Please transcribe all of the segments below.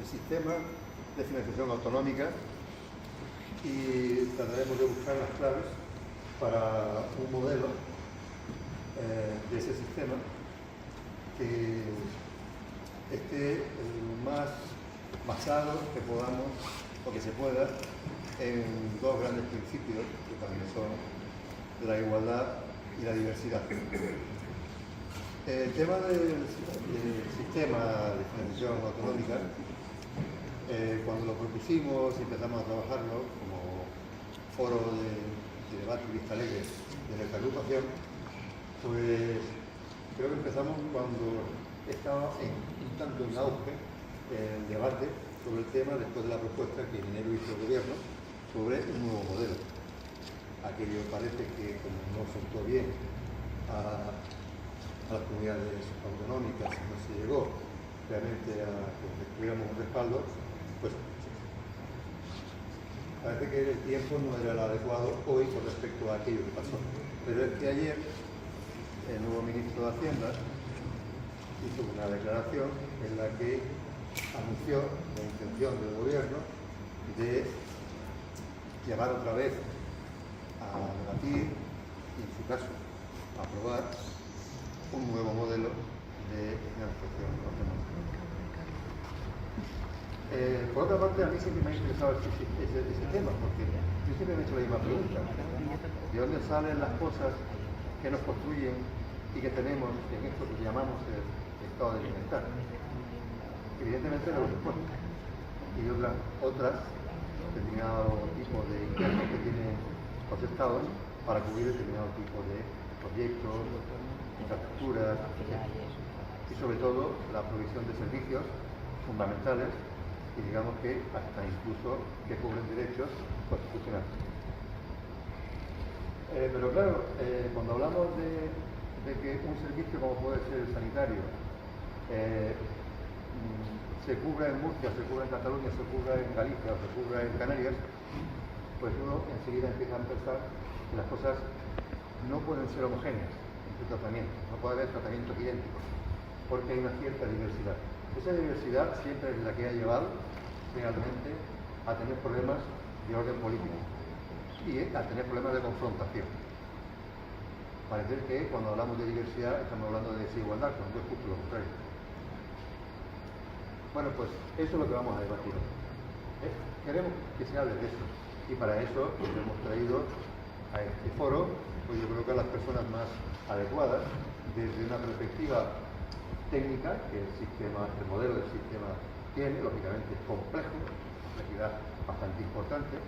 sistema de financiación autonómica y trataremos de buscar las claves para un modelo de ese sistema que esté lo más basado que podamos o que se pueda en dos grandes principios que también son la igualdad y la diversidad. El tema del sistema de financiación autonómica, cuando lo propusimos y empezamos a trabajarlo como foro de debate y vista alegre de nuestra agrupación, pues creo que empezamos cuando estaba un tanto en auge el debate sobre el tema después de la propuesta que en enero hizo el gobierno sobre un nuevo modelo. Aquello parece que como no sentó bien a las comunidades autonómicas, no se llegó realmente a que tuviéramos un respaldo, pues parece que el tiempo no era el adecuado hoy con respecto a aquello que pasó. Pero es que ayer el nuevo ministro de Hacienda hizo una declaración en la que anunció la intención del gobierno de llevar otra vez a debatir y, en su caso, a aprobar un nuevo modelo de financiación autonómica. Por otra parte, a mí siempre me ha interesado ese tema, porque yo siempre me he hecho la misma pregunta. ¿De dónde salen las cosas que nos construyen y que tenemos en esto que llamamos el estado de bienestar? Evidentemente de los impuestos y otras determinado tipo de ingresos que tienen los estados para cubrir determinado tipo de proyectos, infraestructuras, etc. Y sobre todo la provisión de servicios fundamentales y digamos que hasta incluso que cubren derechos constitucionales. Pero claro, cuando hablamos de que un servicio como puede ser el sanitario se cubra en Murcia, se cubra en Cataluña, se cubra en Galicia o se cubra en Canarias, pues uno enseguida empieza a pensar que las cosas no pueden ser homogéneas en su tratamiento, no puede haber tratamientos idénticos, porque hay una cierta diversidad. Esa diversidad siempre es la que ha llevado realmente a tener problemas de orden político y a tener problemas de confrontación. Parece que cuando hablamos de diversidad estamos hablando de desigualdad, cuando es justo lo contrario. Bueno, pues eso es lo que vamos a debatir hoy. Queremos que se hable de eso y para eso pues, hemos traído a este foro, pues yo creo que a las personas más adecuadas desde una perspectiva técnica que el modelo del sistema tiene, lógicamente es complejo, una complejidad bastante importante,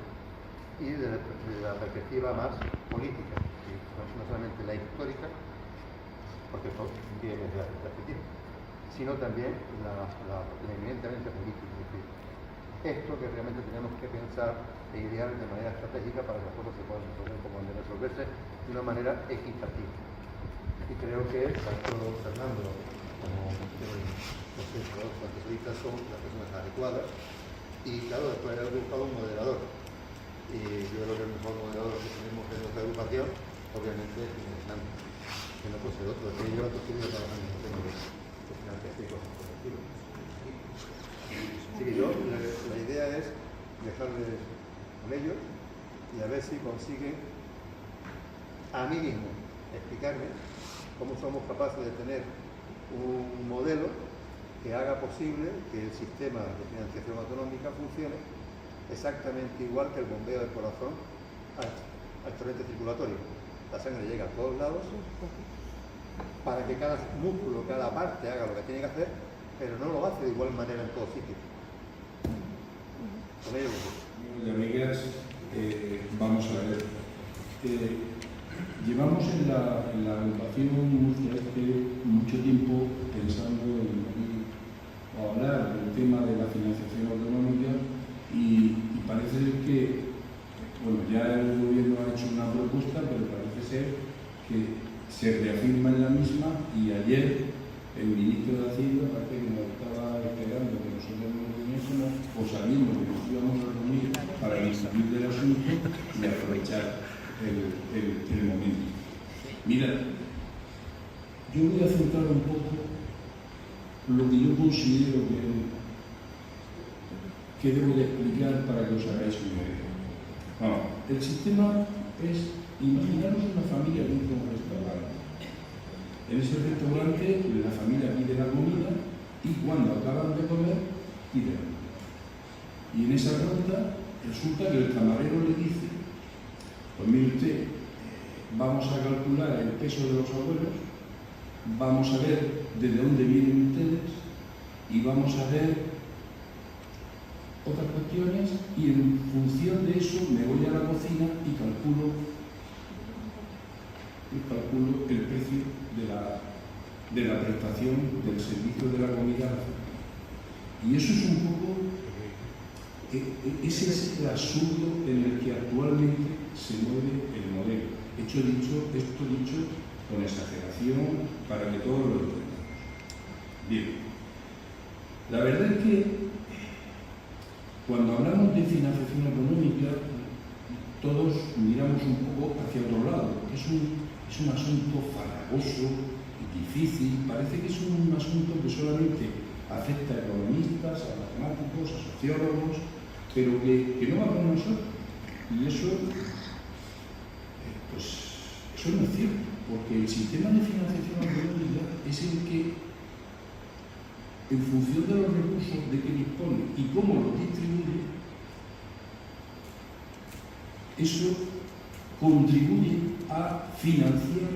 y desde la perspectiva más política, no solamente la histórica, porque son bienes de la perspectiva, sino también la eminentemente política. Es decir, esto que realmente tenemos que pensar e idear de manera estratégica para que las cosas se puedan resolver como han de resolverse de una manera equitativa. Y creo que tanto Fernando como los asesoritas son las personas adecuadas y claro, después de haber buscado un moderador. Y yo creo que el mejor moderador que tenemos en nuestra agrupación obviamente es Fernando, que no puede ser otro, que yo otro estudio trabajando en el tema de financiación y cosas por el estilo. Así que yo, la idea es dejarles con ellos y a ver si consiguen a mí mismo explicarme cómo somos capaces de tener un modelo que haga posible que el sistema de financiación autonómica funcione exactamente igual que el bombeo del corazón al torrente circulatorio. La sangre llega a todos lados para que cada músculo, cada parte haga lo que tiene que hacer, pero no lo hace de igual manera en todos sitios. Con ello, de amigas, vamos a ver. Llevamos en la agrupación mucho tiempo pensando en hablar del tema de la financiación autonómica y parece que, bueno, ya el gobierno ha hecho una propuesta, pero parece ser que se reafirma en la misma y ayer el ministro de Hacienda parece que nos estaba esperando que nosotros nos reuniésemos o sabiendo que nos íbamos a reunir para discutir del asunto y aprovechar el momento. Mira, yo voy a centrar un poco lo que yo considero que ¿qué debo de explicar para que os hagáis una idea? Vamos, el sistema es, imaginaros una familia que entra a un restaurante. En ese restaurante la familia pide la comida y cuando acaban de comer, pide la comida. Y en esa ronda resulta que el camarero le dice, pues mire usted, vamos a calcular el peso de los abuelos, vamos a ver desde dónde vienen ustedes y vamos a ver otras cuestiones y en función de eso me voy a la cocina y calculo el precio de la prestación del servicio de la comida. Y eso es un poco, ese es el absurdo en el que actualmente se mueve el modelo. Esto dicho con exageración para que todos lo entendamos. Bien, la verdad es que cuando hablamos de financiación económica, todos miramos un poco hacia otro lado, porque es un asunto farragoso, difícil, parece que es un asunto que solamente afecta a economistas, a matemáticos, a sociólogos, pero que no va con nosotros. Y eso, pues, eso no es cierto, porque el sistema de financiación económica es el que, en función de los recursos de que dispone y cómo los distribuye, eso contribuye a financiar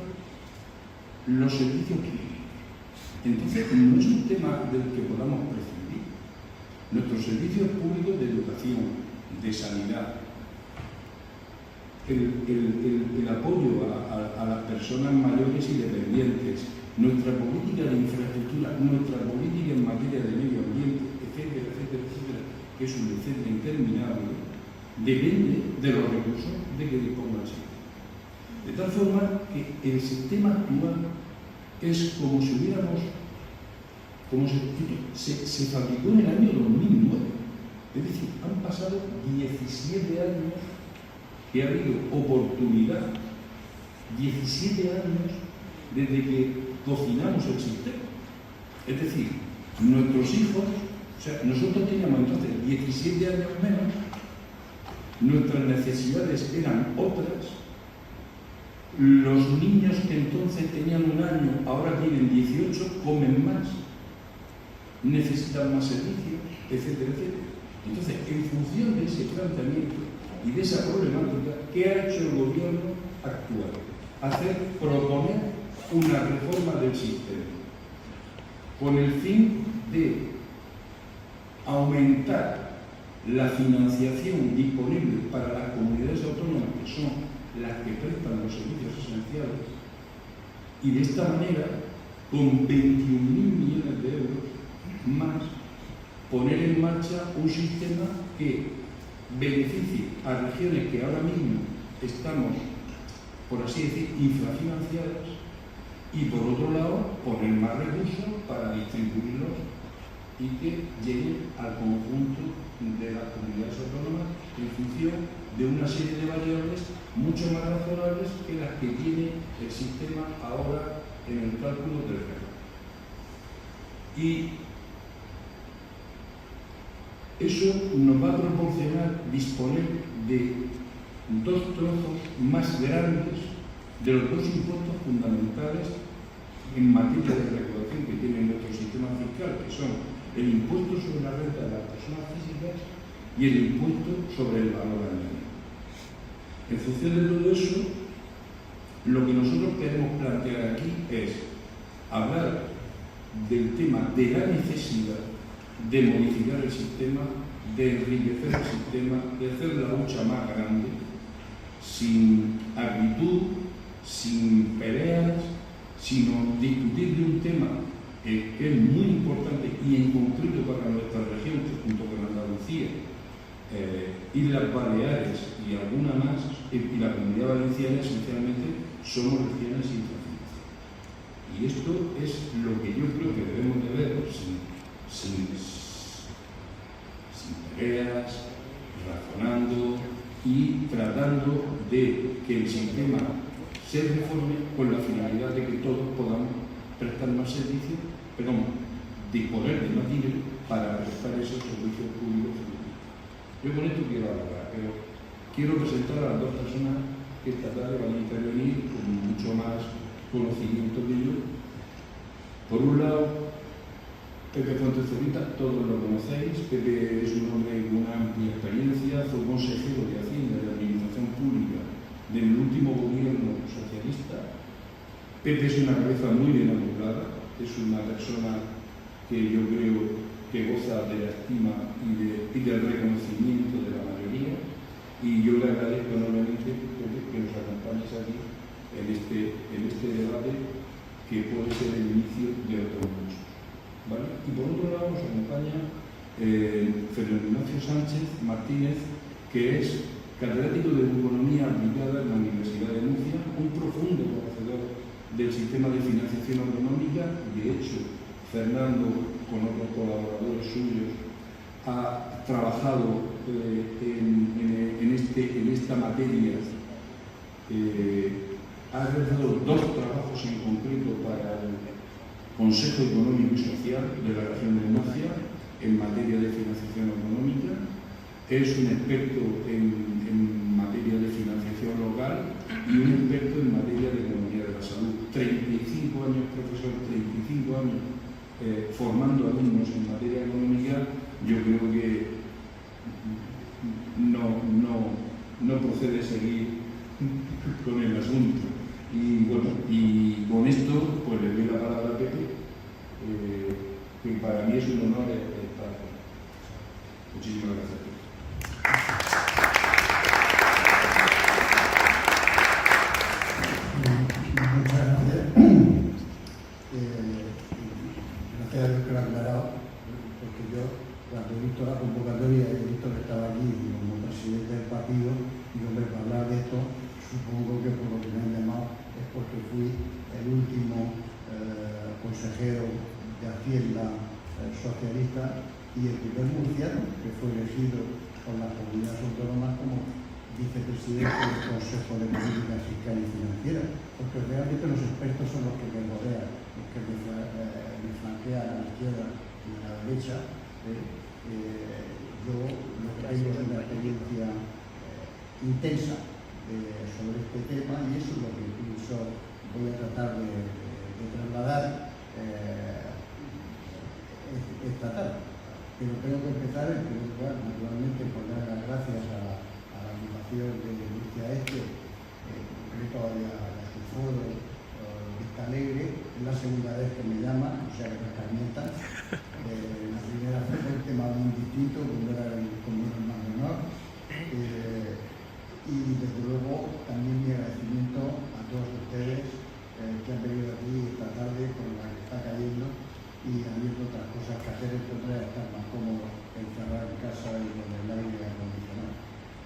los servicios públicos. Entonces, no es un tema del que podamos prescindir. Nuestros servicios públicos de educación, de sanidad, el apoyo a las personas mayores y dependientes, nuestra política de infraestructura, nuestra política en materia de medio ambiente, etcétera, etcétera, etcétera, que es un etcétera interminable, depende de los recursos de que disponga el sistema. De tal forma que el sistema actual es como si se fabricó en el año 2009. Es decir, han pasado 17 años que ha habido oportunidad, 17 años desde que cocinamos el sistema. Es decir, nuestros hijos, o sea, nosotros teníamos entonces 17 años menos, nuestras necesidades eran otras, los niños que entonces tenían un año, ahora tienen 18, comen más, necesitan más servicios, etcétera, etcétera. Entonces, en función de ese planteamiento y de esa problemática, ¿qué ha hecho el gobierno actual? Proponer una reforma del sistema con el fin de aumentar la financiación disponible para las comunidades autónomas, que son las que prestan los servicios esenciales, y de esta manera, con 21.000 millones de euros más, poner en marcha un sistema que beneficie a regiones que ahora mismo estamos, por así decir, infrafinanciadas, y por otro lado, poner más recursos para distribuirlos y que lleguen al conjunto de las comunidades autónomas en función de una serie de variables mucho más razonables que las que tiene el sistema ahora en el cálculo del reparto. Y eso nos va a proporcionar disponer de dos trozos más grandes de los dos impuestos fundamentales en materia de recaudación que tiene nuestro sistema fiscal, que son el impuesto sobre la renta de las personas físicas y el impuesto sobre el valor añadido. En función de todo eso, lo que nosotros queremos plantear aquí es hablar del tema de la necesidad de modificar el sistema, de enriquecer el sistema, de hacer la lucha más grande, sin acritud, sin peleas, sino discutir de un tema que es muy importante y en concreto para nuestra región, que junto con Andalucía, Islas Baleares y alguna más, y la Comunidad Valenciana esencialmente, somos regiones infrafinanciadas. Y esto es lo que yo creo que debemos de ver sin peleas, razonando y tratando de que el sistema se reforme con la finalidad de que todos podamos prestar más servicios, disponer de más dinero para prestar esos servicios públicos. Yo con esto quiero hablar, pero quiero presentar a las dos personas que esta tarde van a intervenir con mucho más conocimiento que yo. Por un lado, Pepe Fuentes Zurita, todos lo conocéis. Pepe es un hombre con una amplia experiencia, fue consejero de Hacienda y de Administración Pública del último gobierno socialista. Pepe es una cabeza muy bien articulada, es una persona que yo creo que goza de la estima y del reconocimiento de la mayoría, y yo le agradezco enormemente que nos acompañes aquí en este debate que puede ser el inicio de otros muchos. ¿Vale? Y por otro lado nos acompaña Fernando Ignacio Sánchez Martínez, que es catedrático de Economía Aplicada en la Universidad de Murcia, un profundo conocedor del sistema de financiación autonómica. De hecho, Fernando, con otros colaboradores suyos, ha trabajado en esta materia, ha realizado 2 trabajos en concreto para el Consejo Económico y Social de la región de Murcia en materia de financiación autonómica. Es un experto en materia de financiación local y un experto en materia de economía de la salud. 35 años profesor, 35 años formando alumnos en materia económica. Yo creo que no procede seguir con el asunto. Y bueno, y con esto pues le doy la palabra a Pepe, que para mí es un honor estar aquí. Muchísimas gracias, Pepe. Muchas gracias. Gracias a Dios que lo ha aclarado, porque yo, cuando he visto la convocatoria y he visto que estaba aquí como presidente del partido, digo, hombre, para hablar de esto, supongo que por lo que me han llamado es porque fui el último consejero de Hacienda socialista y el primer murciano que fue elegido por las comunidades autónomas como vicepresidente del Consejo de Política Fiscal y Financiera, porque realmente los expertos son los que me rodean, los que me flanquean a la izquierda y a la derecha. Yo lo que tengo es una experiencia intensa sobre este tema, y eso es lo que incluso voy a tratar de trasladar esta tarde. Pero tengo que empezar en primer lugar, naturalmente, por dar las gracias a la Fundación de Murcia Este, en concreto a su foro Vista Alegre. Es la segunda vez que me llaman, o sea que me escarmientan. La primera fue un tema muy distinto, cuando era el más menor. Y desde luego también mi agradecimiento a todos ustedes que han venido aquí esta tarde con la que está cayendo y habiendo otras cosas que hacer, entre otras estar más cómodo encerrado en casa y con el aire acondicionado.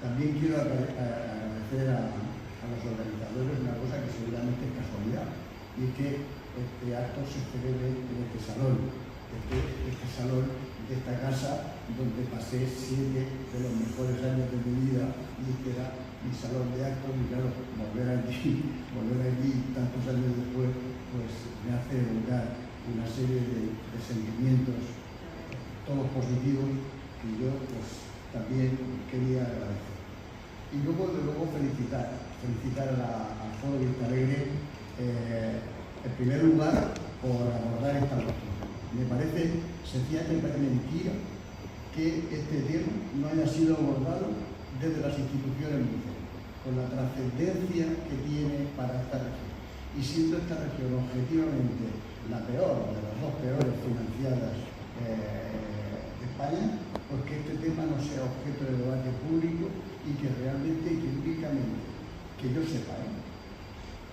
También quiero agradecer a los organizadores una cosa que seguramente es casualidad, y es que este acto se celebre en este salón, este salón de esta casa donde pasé 7 de los mejores años de mi vida, y este era mi salón de actos, y claro, volver allí tantos años después, pues me hace evocar una serie de sentimientos, todos positivos, que yo pues también quería agradecer. Y luego, de luego, felicitar al Foro Vista Alegre, en primer lugar, por abordar esta cuestión. Me parece sencillamente mentira que este tema no haya sido abordado desde las instituciones mundiales, con la trascendencia que tiene para esta región. Y siendo esta región objetivamente la peor, de las 2 peores financiadas de España, pues que este tema no sea objeto de debate público, y que realmente, que únicamente, que yo sepa,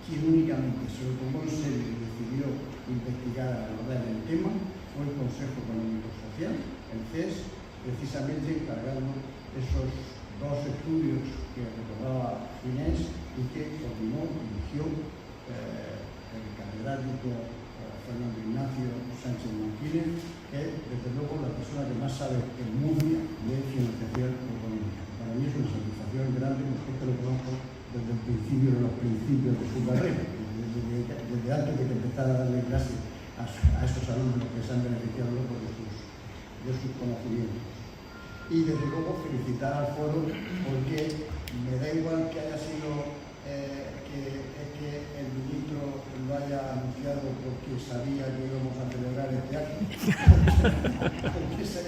quien únicamente se lo tomó en serio y decidió investigar, abordar el tema, fue el Consejo Económico y Social, el CES, precisamente encargando esos 2 estudios que recordaba Ginés y que coordinó, dirigió el catedrático Fernando Ignacio Sánchez Martínez, que es desde luego la persona que más sabe en Murcia de financiación económica. Para mí es una satisfacción grande, porque esto lo conozco desde el principio de los principios de su carrera, desde antes de que empezara a darle clase a esos alumnos que se han beneficiado de sus conocimientos. y desde luego felicitar al foro, porque me da igual que haya sido que el ministro lo haya anunciado porque sabía que íbamos a celebrar este acto, porque se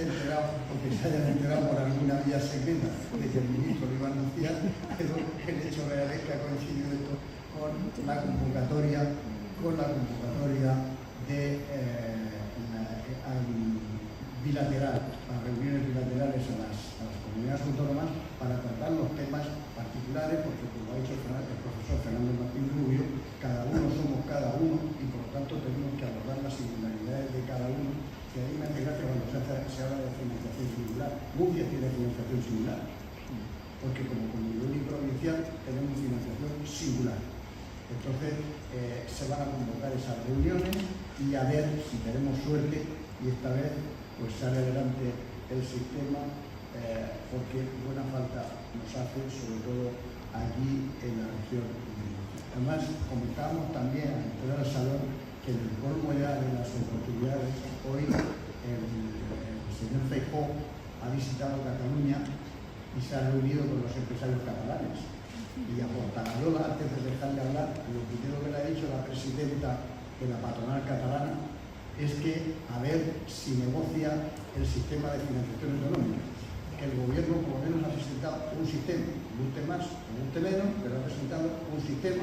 hayan enterado por alguna vía secreta de que el ministro lo iba a anunciar, pero el hecho real es que ha coincidido esto con la convocatoria de bilateral, para reuniones bilaterales a las comunidades autónomas para tratar los temas particulares, porque como ha dicho el profesor Fernando Martín Rubio, cada uno somos cada uno y por lo tanto tenemos que abordar las singularidades de cada uno, que a mí me hace gracia cuando se habla de financiación singular. Murcia tiene financiación singular, porque como comunidad uniprovincial tenemos financiación singular. Entonces se van a convocar esas reuniones y a ver si tenemos suerte y esta vez pues sale adelante el sistema, porque buena falta nos hace, sobre todo aquí en la región de Murcia. Además, comentábamos también al entrar al salón que en el colmo ya de las oportunidades, hoy el señor Feijóo ha visitado Cataluña y se ha reunido con los empresarios catalanes. Y a Portagayola, antes de dejarle hablar, lo primero que le ha dicho la presidenta de la patronal catalana es que a ver si negocia el sistema de financiación autonómica. Que el gobierno por lo menos ha presentado un sistema, guste más o guste menos, pero ha presentado un sistema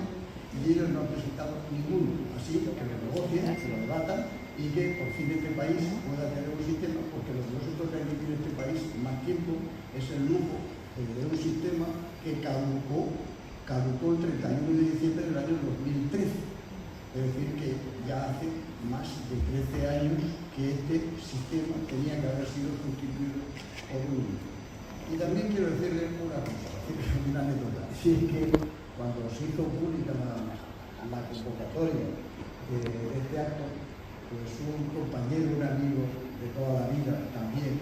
y ellos no han presentado ninguno. Así que lo negocien, que lo debatan y que por fin este país pueda tener un sistema, porque lo que nosotros tenemos en este país más tiempo es el lujo de un sistema que caducó el 31 de diciembre del año 2013. Es decir, que ya hace más de 13 años que este sistema tenía que haber sido sustituido por uno. Y también quiero decirle una cosa, una anécdota. Si es que cuando se hizo pública la convocatoria de este acto, pues un compañero, un amigo de toda la vida, también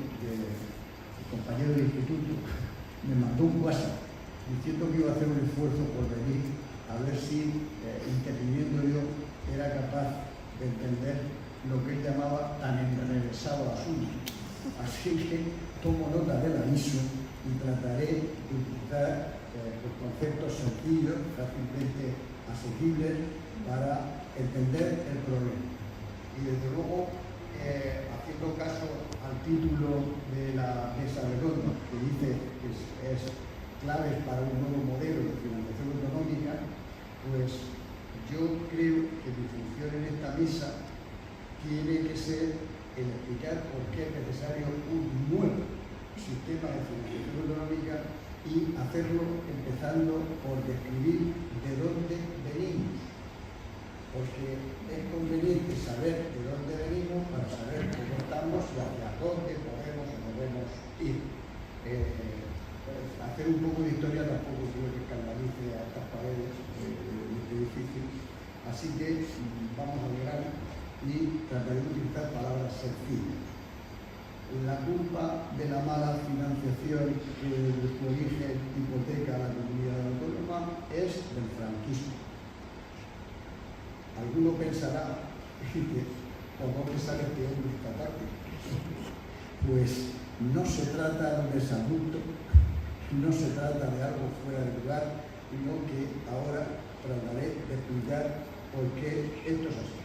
compañero de instituto, me mandó un WhatsApp diciendo que iba a hacer un esfuerzo por venir a ver si, interviniendo yo, era capaz de entender lo que él llamaba tan enrevesado asunto. Así que tomo nota del aviso y trataré de utilizar los conceptos sencillos, fácilmente asequibles, para entender el problema. Y desde luego, haciendo caso al título de la mesa redonda, que dice que es claves para un nuevo modelo de financiación autonómica, pues yo creo que mi función en esta mesa tiene que ser el explicar por qué es necesario un nuevo sistema de financiación autonómica y hacerlo empezando por describir de dónde venimos, porque es conveniente saber de dónde venimos para saber cómo estamos y hacia dónde podemos o debemos ir. Hacer un poco de historia tampoco creo que escandalice a estas paredes de este edificio, así que vamos a llegar y trataré de utilizar palabras sencillas. La culpa de la mala financiación que de su origen hipoteca a la comunidad autónoma es del franquismo. Alguno pensará que ¿cómo que sale este hombre esta tarde? Pues no se trata de un desabrupto, no se trata de algo fuera de lugar, sino que ahora trataré de explicar por qué esto es así.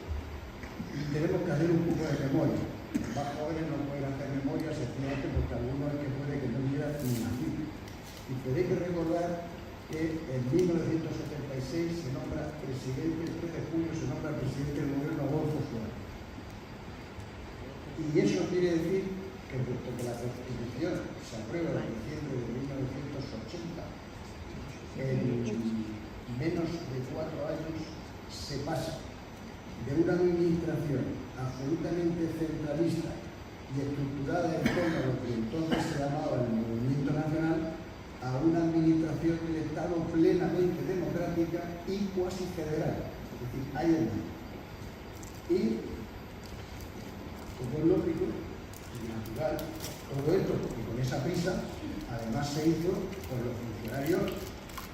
Y tenemos que hacer un poco de memoria. Los más jóvenes no pueden hacer memoria sencillamente porque algunos es que puede que no hubieran ni nacido. Y tenéis que recordar que en 1976 se nombra presidente, el 3 de julio se nombra presidente del gobierno Adolfo Suárez. Y eso quiere decir que puesto que la Constitución se aprueba en diciembre de 1980, en menos de 4 años se pasa de una administración absolutamente centralista y estructurada en torno a lo que entonces se llamaba el Movimiento Nacional a una administración del Estado plenamente democrática y cuasi federal. Es decir, hay el mundo. Y, como es lógico y natural, todo esto, porque con esa prisa, además se hizo por los funcionarios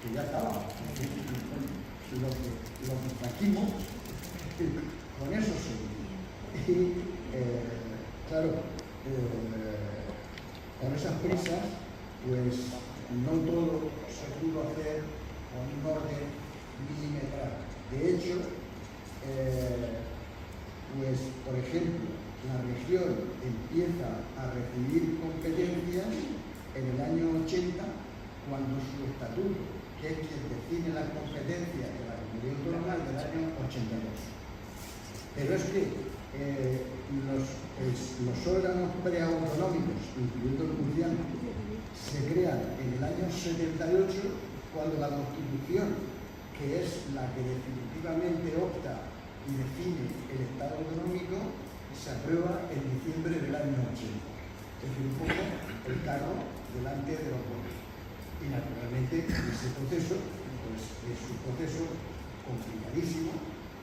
que ya estaban. Los que trajimos, con eso se hizo. Y, claro, por esas prisas, pues no todo se pudo hacer con un orden milimetral. De hecho, pues, por ejemplo, la región empieza a recibir competencias en el año 80, cuando su estatuto, que es quien define las competencias de la comunidad autónoma, es del año 82. Pero es que los órganos preautonómicos, incluyendo el murciano, se crean en el año 78, cuando la Constitución, que es la que definitivamente opta y define el Estado autonómico, se aprueba en diciembre del año 80. Es decir, un poco el carro delante de los bueyes. Y naturalmente ese proceso pues, es un proceso complicadísimo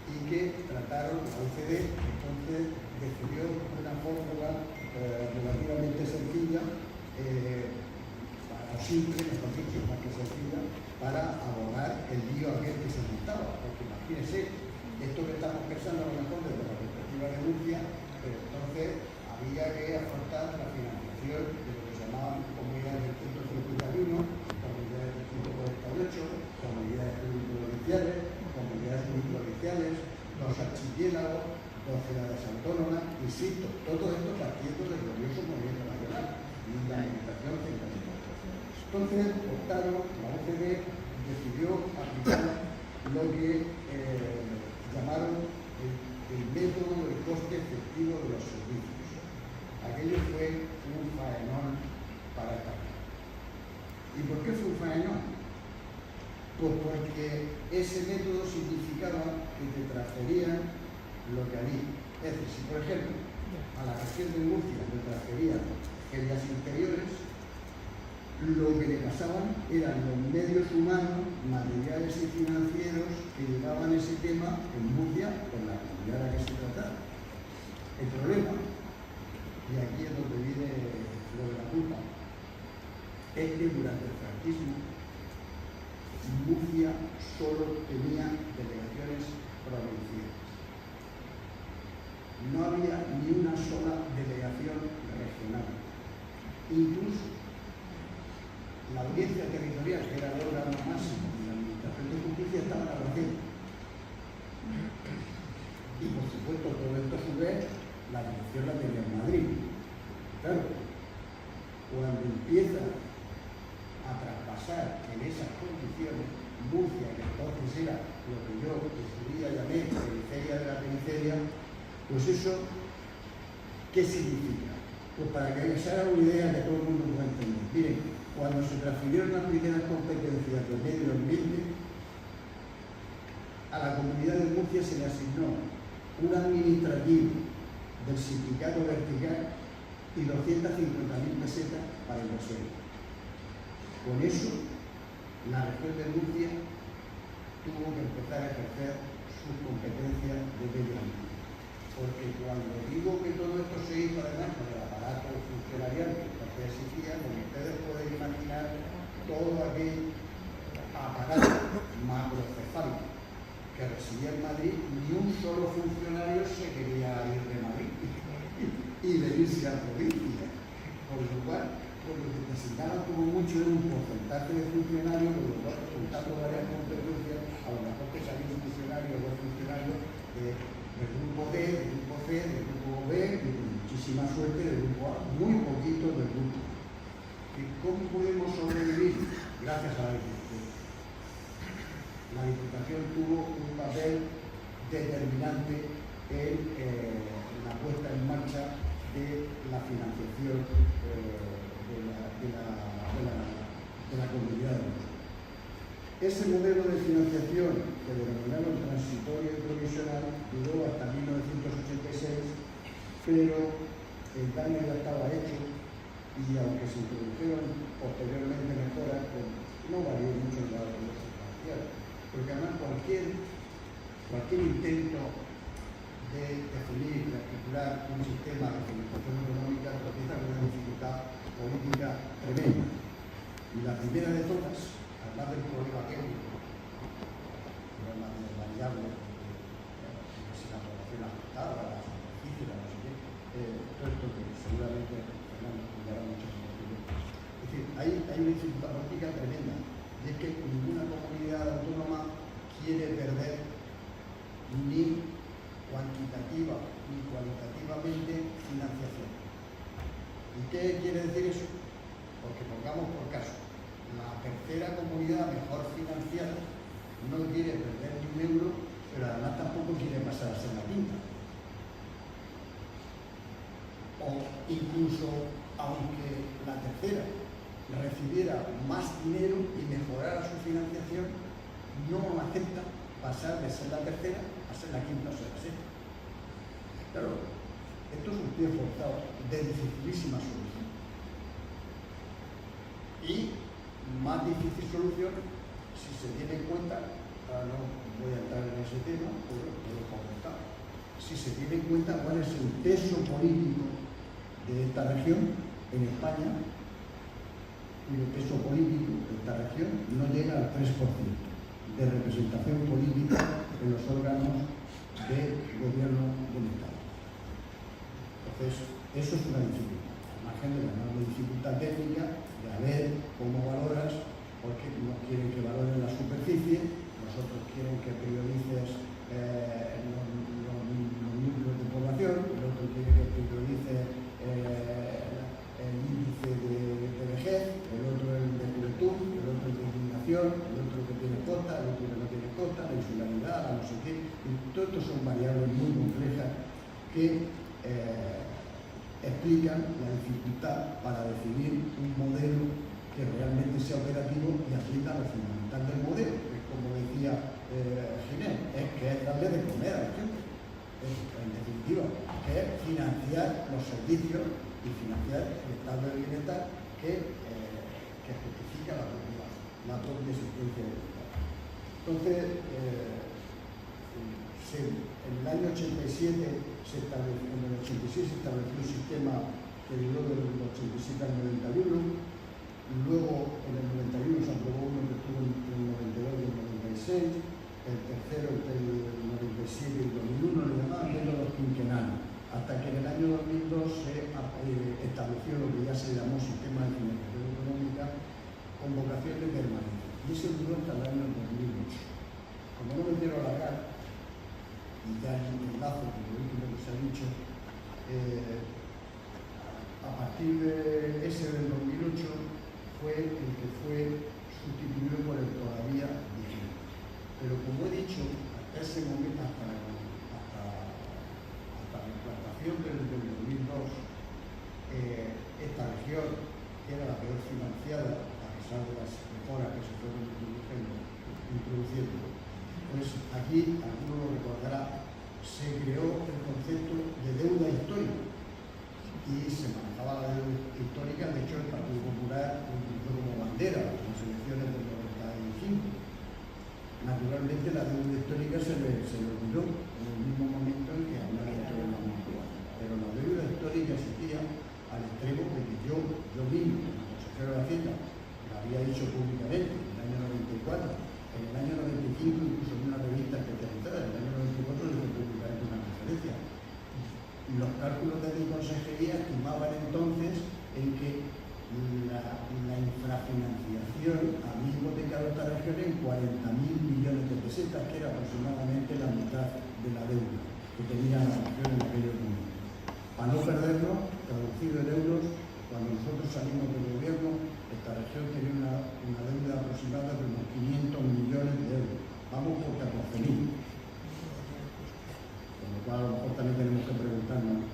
y que trataron la OCDE, entonces decidió una fórmula relativamente sencilla, o simple, mejor dicho, más que sencilla, para abordar el lío aquel que se montaba. Porque imagínense, esto que estamos pensando a lo mejor desde la perspectiva de Murcia, pero entonces había que afrontar la financiación de lo que se llamaban comunidades del 151, comunidades del 148, comunidades provinciales, comunidades provinciales, los archipiélagos, 2 ciudades autónomas, insisto, todo esto partiendo del glorioso movimiento nacional y la administración centralizada. Entonces, optaron, la OCDE decidió aplicar lo que llamaron el método del coste efectivo de los servicios. Aquello fue un faenón para el país. ¿Y por qué fue un faenón? Pues porque ese método significaba que te transferían lo que había. Es decir, si por ejemplo a la región de Murcia le transferían en las inferiores, lo que le pasaban eran los medios humanos, materiales y financieros que llevaban ese tema en Murcia con la comunidad a la que se trataba. El problema, y aquí es donde viene lo de la culpa, es que durante el franquismo Murcia solo tenía delegaciones provinciales. No había ni una sola delegación regional. Incluso la audiencia territorial, que era el órgano máximo de la Administración de Justicia, estaba en la región. Y por supuesto, todo esto a su vez, la dirección la tenía en Madrid. Claro, cuando empieza a traspasar en esas condiciones, Murcia, que entonces era lo que yo en su día llamé periferia de la periferia, pues eso, ¿qué significa? Pues para que se haga una idea que todo el mundo pueda entender. Miren, cuando se transfirieron las primeras competencias del medio ambiente, a la comunidad de Murcia se le asignó un administrativo del sindicato vertical y 250.000 pesetas para inversión. Con eso, la región de Murcia tuvo que empezar a ejercer sus competencias de medio ambiente. Porque cuando digo que todo esto se hizo además con el aparato funcionarial que entonces existía, como ustedes pueden imaginar, todo aquel aparato macrocefálico que residía en Madrid, ni un solo funcionario se quería ir de Madrid y venirse a la provincia. Por lo cual, por lo que necesitaban como mucho era un porcentaje de funcionarios, por lo cual, juntando varias competencias, a lo mejor que salía un funcionario o dos funcionarios del grupo D, del grupo C, del grupo B, y con muchísima suerte del grupo A, muy poquito del grupo A. ¿Y cómo podemos sobrevivir? Gracias a la Diputación. La Diputación tuvo un papel determinante en la puesta en marcha de la financiación de la comunidad de Murcia. Ese modelo de financiación, que denominaron transitorio y provisional, duró hasta 1986, pero el daño ya estaba hecho y aunque se introdujeron posteriormente mejoras, pues no varió mucho el lado de los financiados. Porque además cualquier intento de definir, de articular un sistema de financiación económica empieza con una dificultad política tremenda. Y la primera de todas, además del problema técnico, el problema de variables, si la población afectada, la superficie, no sé qué, todo esto que seguramente Fernando explicará mucho sobre y es que ninguna comunidad autónoma quiere perder ni cuantitativa ni cualitativamente financiación. ¿Y qué quiere decir eso? Porque pongamos por caso, la tercera comunidad mejor financiada no quiere perder ni un euro, pero además tampoco quiere pasar a ser la quinta. O incluso, aunque la tercera recibiera más dinero y mejorara su financiación, no acepta pasar de ser la tercera a ser la quinta o ser la sexta. Claro, esto es un pie forzado de dificilísima solución. Y más difícil solución si se tiene en cuenta, ahora no voy a entrar en ese tema, pero lo he comentado, si se tiene en cuenta cuál es el peso político de esta región en España, cuyo peso político de esta región no llega al 3% de representación política en los órganos de gobierno del Estado. Entonces, eso es una dificultad. Al margen de la enorme dificultad técnica, de a ver cómo valoras, porque no quieren que valoren la superficie, nosotros quieren que priorices los núcleos de población, el otro quiere que priorices el índice de vejez, el otro el de juventud, el otro el de inmigración, el otro que tiene costa, el otro que no tiene costa, la insularidad, la no sé qué. Y todo esto son variables muy complejas que explican la dificultad para definir un modelo que realmente sea operativo y aplica lo fundamental del modelo, que es como decía Ginés, es que es darle de comer a la gente. En definitiva, que es financiar los servicios y financiar el estado de bienestar que justifica la propia existencia del Estado. Entonces, en el año 87 en el 86 se estableció un sistema que duró del 87 al 91, luego en el 91 se aprobó uno que estuvo entre el 92 y el 96, el tercero entre el 97 y el 2001, le llamaban métodos quinquenales, hasta que en el año 2002 se estableció lo que ya se llamó Sistema de Financiación Económica con vocación de permanencia. Y ese duró hasta el año 2008. Como no me quiero alargar, y ya en un enlace con lo último que se ha dicho, a partir de ese del 2008 fue el que fue sustituido por el todavía vigente. Pero como he dicho, hasta ese momento, hasta la implantación del 2002, esta región, que era la peor financiada, a pesar de las mejoras que se fueron introduciendo, pues aquí, alguno lo recordará, se creó el concepto de deuda histórica y se manejaba la deuda histórica. De hecho, el Partido Popular lo utilizó como bandera en las elecciones del 95. Naturalmente, la deuda histórica se le olvidó en el mismo momento en que hablaba de la Moncloa. Pero la deuda histórica existía al extremo de que yo mismo, como consejero de Hacienda, lo había dicho públicamente en el año 94. En el año 95, incluso en una revista especializada, en el año 94 le fue públicamente una referencia. Y los cálculos de mi consejería estimaban entonces en que la infrafinanciación a mí hipotecaba esta región en 40.000 millones de pesetas, que era aproximadamente la mitad de la deuda que tenía la región en aquellos momentos. Para no perderlo, traducido en euros, cuando nosotros salimos del gobierno, esta región tenía una deuda aproximada de unos 500 millones de euros. Vamos por 14.000. Con lo cual, a lo mejor también tenemos que preguntarnos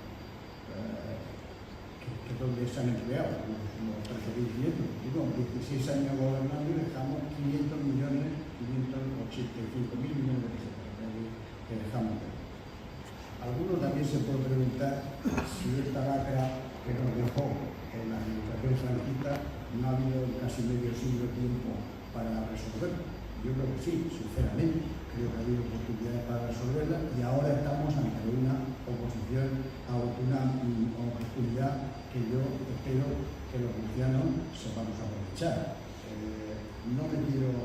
que dónde se han empleado los 13.500. Digo, 16 años gobernando y dejamos 585.000 millones de pesetas que dejamos. Algunos también se puede preguntar si esta lacra que nos dejó en la administración franquista no ha habido casi medio siglo de tiempo para resolverla. Yo creo que sí, sinceramente. Creo que ha habido oportunidades para resolverla y ahora estamos ante una oposición, a una oportunidad que yo espero que los murcianos sepamos aprovechar. No me quiero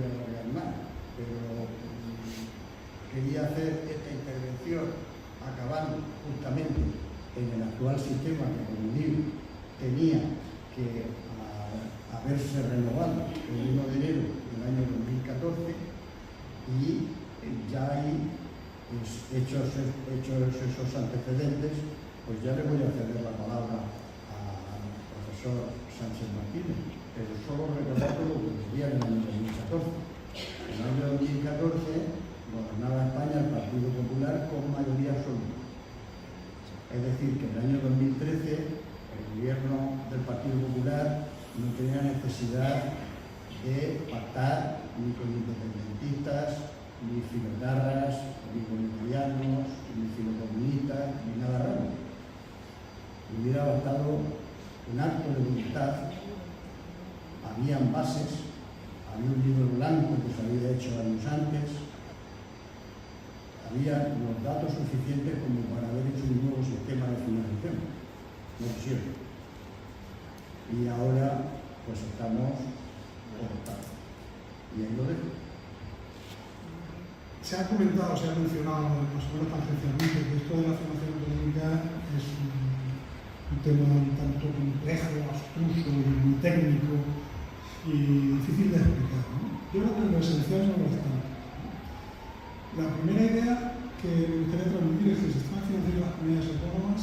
alargar más, pero quería hacer esta intervención acabando justamente en el actual sistema que, como digo, tenía que haberse renovado el 1 de enero del año 2014 y ya hay pues, hechos esos antecedentes, pues ya le voy a ceder la palabra al profesor Sánchez Martínez, pero solo recordar lo que ocurría en el año 2014. En el año 2014 gobernaba España el Partido Popular con mayoría absoluta. Es decir, que en el año 2013 el gobierno del Partido Popular no tenía necesidad de pactar ni con independentistas, ni filoetarras, ni con italianos, ni filocomunistas, ni nada raro. Hubiera bastado un acto de voluntad, habían bases, había un libro blanco que se había hecho años antes, había los datos suficientes como para haber hecho un nuevo sistema de financiación. No quisieron. Y ahora pues estamos cortados. Y ahí lo dejo. Se ha comentado, se ha mencionado más o menos tangencialmente que esto de la financiación autonómica es un tema un tanto complejo, abstruso y muy técnico y difícil de explicar, ¿no? Yo creo que lo esencial no lo es tanto. La primera idea que me gustaría transmitir es que el sistema financiero de las comunidades autónomas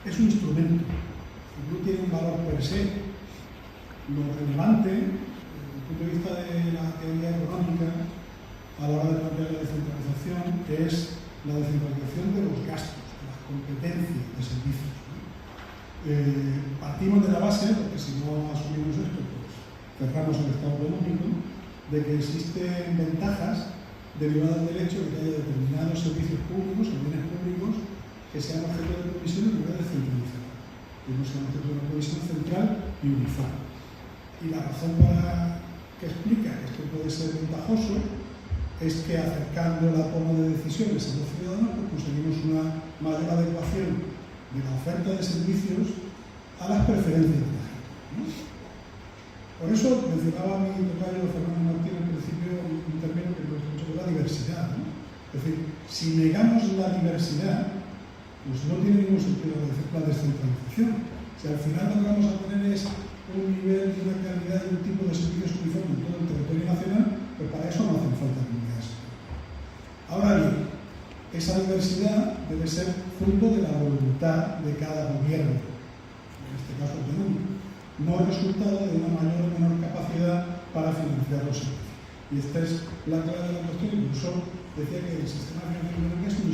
es un instrumento, no tiene un valor per se. Lo relevante, desde el punto de vista de la teoría económica, a la hora de plantear la descentralización, es la descentralización de los gastos, de las competencias de servicios, ¿no? Partimos de la base, porque si no asumimos esto, pues cerramos el Estado autonómico, de que existen ventajas derivadas del hecho de que haya determinados servicios públicos o bienes públicos que sean objeto de provisión de manera descentralizada, que no sean objeto de una provisión central y uniforme. Y la razón que explica que esto puede ser ventajoso es que acercando la toma de decisiones a los ciudadanos pues conseguimos una mayor adecuación de la oferta de servicios a las preferencias de la gente, ¿no? Por eso mencionaba mi tocayo Fernando Martín al principio un término que me gusta mucho, que es la diversidad, ¿no? Es decir, si negamos la diversidad, pues no tiene ningún sentido la descentralización. Si al final lo que vamos a tener es un nivel y una calidad y un tipo de servicios uniforme en todo el territorio nacional, pues para eso no hacen falta comunidades. Ahora bien, esa diversidad debe ser fruto de la voluntad de cada gobierno, en este caso autonómico, no resultado de una mayor o menor capacidad para financiar los servicios. Y esta es la clave de la cuestión. Incluso decía que el sistema financiero es un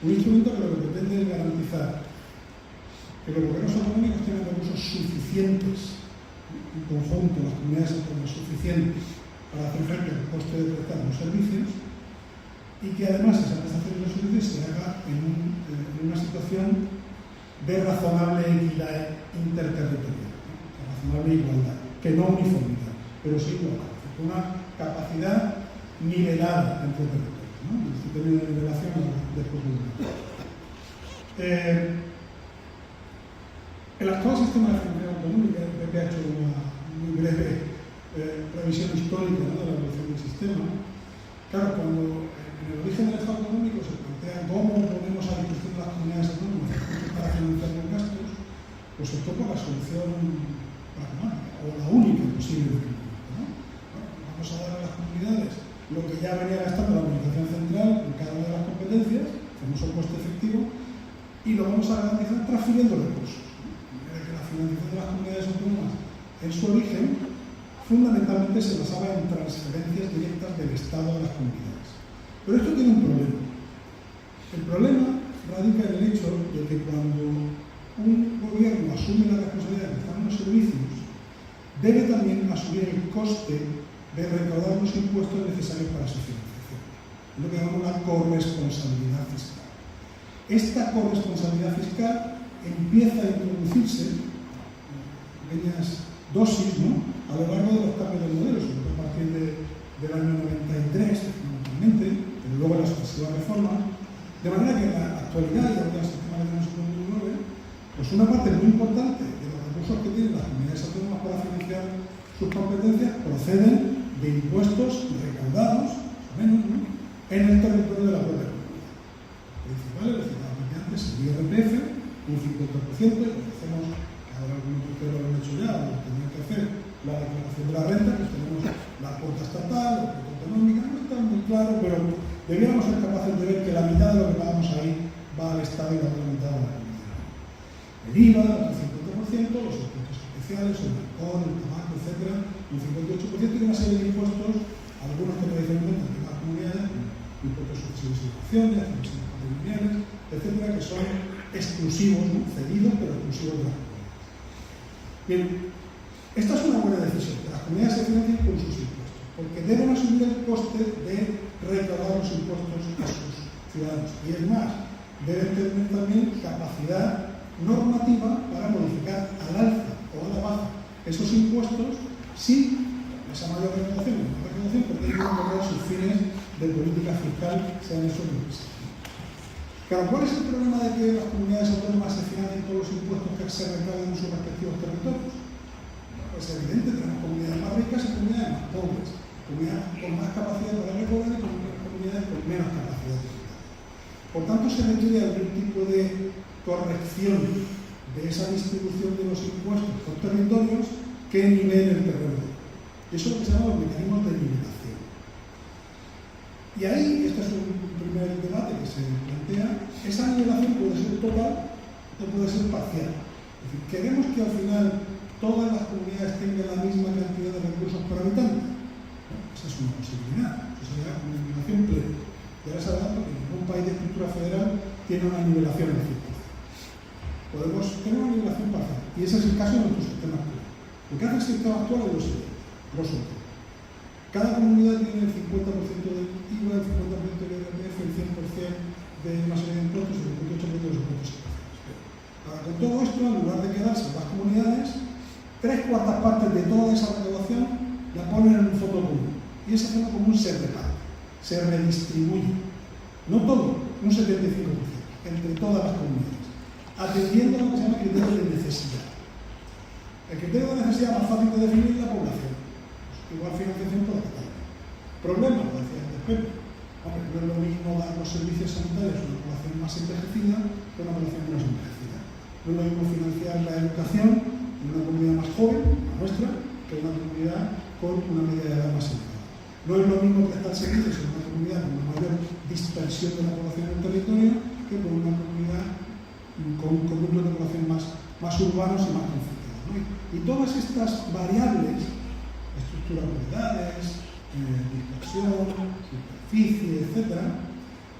instrumento que lo que pretende es garantizar que los gobiernos autonómicos tengan recursos suficientes, en conjunto, las comunidades autónomas suficientes para hacer frente al coste de prestar los servicios, y que además esa prestación de los servicios se haga en una situación de razonable equidad interterritorial, de razonable igualdad, que no uniformidad, pero sí igualdad, una capacidad nivelada entre territorios, ¿no? Este término de nivelación después de el actual sistema de financiación autonómica, que ha hecho una muy breve revisión histórica, ¿no?, de la evolución del sistema. Claro, cuando en el origen del Estado autonómico se plantea cómo ponemos a disposición de las comunidades autónomas para financiar los gastos, pues se optó por la solución pragmática, o la única posible, ¿no? Bueno, vamos a dar a las comunidades lo que ya venía gastando la administración central en cada una de las competencias, hacemos un coste efectivo, y lo vamos a garantizar transfiriendo recursos. La financiación de las comunidades autónomas en su origen fundamentalmente se basaba en transferencias directas del Estado a las comunidades. Pero esto tiene un problema. El problema radica en el hecho de que cuando un gobierno asume la responsabilidad de prestar unos servicios, debe también asumir el coste de recaudar los impuestos necesarios para su financiación. Es lo que llamamos la corresponsabilidad fiscal. Esta corresponsabilidad fiscal empieza a introducirse pequeñas dosis, ¿no?, a lo largo de los cambios del modelo, sobre todo a partir del año 93, fundamentalmente, pero luego las sucesivas reformas, de manera que en la actualidad, y ahora el sistema que tenemos en 2009, pues una parte muy importante de los recursos que tienen las comunidades autónomas para financiar sus competencias proceden de impuestos recaudados, más o menos, ¿no?, en el territorio de la propia comunidad. Principal, lo citaba antes, el IRPF, un 50%, y conocemos que ver, algunos de ustedes lo han hecho ya, o tendrían que hacer la declaración de la renta, que tenemos la cuota estatal, la cuota autonómica, no está muy claro, pero deberíamos ser capaces de ver que la mitad de lo que pagamos ahí va al Estado y la otra mitad va a la comunidad. El IVA, el 50%, los impuestos especiales, el alcohol, el tabaco, etc., un 58% y una serie de impuestos, algunos que tradicionalmente han las comunidades, impuestos sucesivos y donaciones, impuestos patrimoniales, etcétera, que son exclusivos, ¿no? Cedidos, pero exclusivos de las comunidades. Bien, esta es una buena decisión, que las comunidades se financien con sus impuestos, porque deben asumir el coste de recaudar los impuestos a sus ciudadanos. Y es más, deben tener también capacidad normativa para modificar al alza o a la baja esos impuestos si esa mayor recaudación o menor recaudación pretende lograr sus fines de política fiscal, sean esos lo que sea. Claro, ¿cuál es el problema de que las comunidades autónomas se financien todos los impuestos que se recaudan en sus respectivos territorios? Es evidente, tenemos comunidades más ricas y comunidades más pobres, comunidades con más capacidad para recaudar y comunidades con menos capacidad de recaudar. Por tanto, se requiere algún tipo de corrección de esa distribución de los impuestos por territorios que nivele el terreno. Eso es lo que se llama los mecanismos de nivelación. Y ahí, este es un primer debate que se plantea, esa nivelación puede ser total o puede ser parcial. Es decir, queremos que al final todas las comunidades tengan la misma cantidad de recursos por habitante. Esa es una posibilidad. Eso sería una nivelación plena. Y ahora sabemos que ningún país de estructura federal tiene una nivelación al 100%. Podemos tener una nivelación parcial. Y ese es el caso de nuestro sistema actual. Lo que hace el sistema actual es lo siguiente. Cada comunidad tiene el 50% del IVA, el 50% del IRPF, el 100% de una serie de impuestos y el 28% de los impuestos especiales. Ahora, con todo esto, en lugar de quedarse en las comunidades, 3/4 partes de toda esa recaudación la ponen en un fondo común. Y ese fondo común se reparte, se redistribuye. No todo, un 75%, entre todas las comunidades, atendiendo a lo que se llama criterio de necesidad. El criterio de necesidad más fácil de definir es la población. Igual financiación por habitantes. Problema, lo decía antes Pepe. Hombre, no es lo mismo dar los servicios sanitarios a una población más envejecida que a una población menos envejecida. No es lo mismo financiar la educación en una comunidad más joven, la nuestra, que en una comunidad con una media de edad más elevada. No es lo mismo prestar servicios en una comunidad con una mayor dispersión de la población en el territorio que con una comunidad con un núcleo de población más urbanos y más conflictivos, ¿no? Y todas estas variables, estructura de unidades, dispersión, superficie, etc.,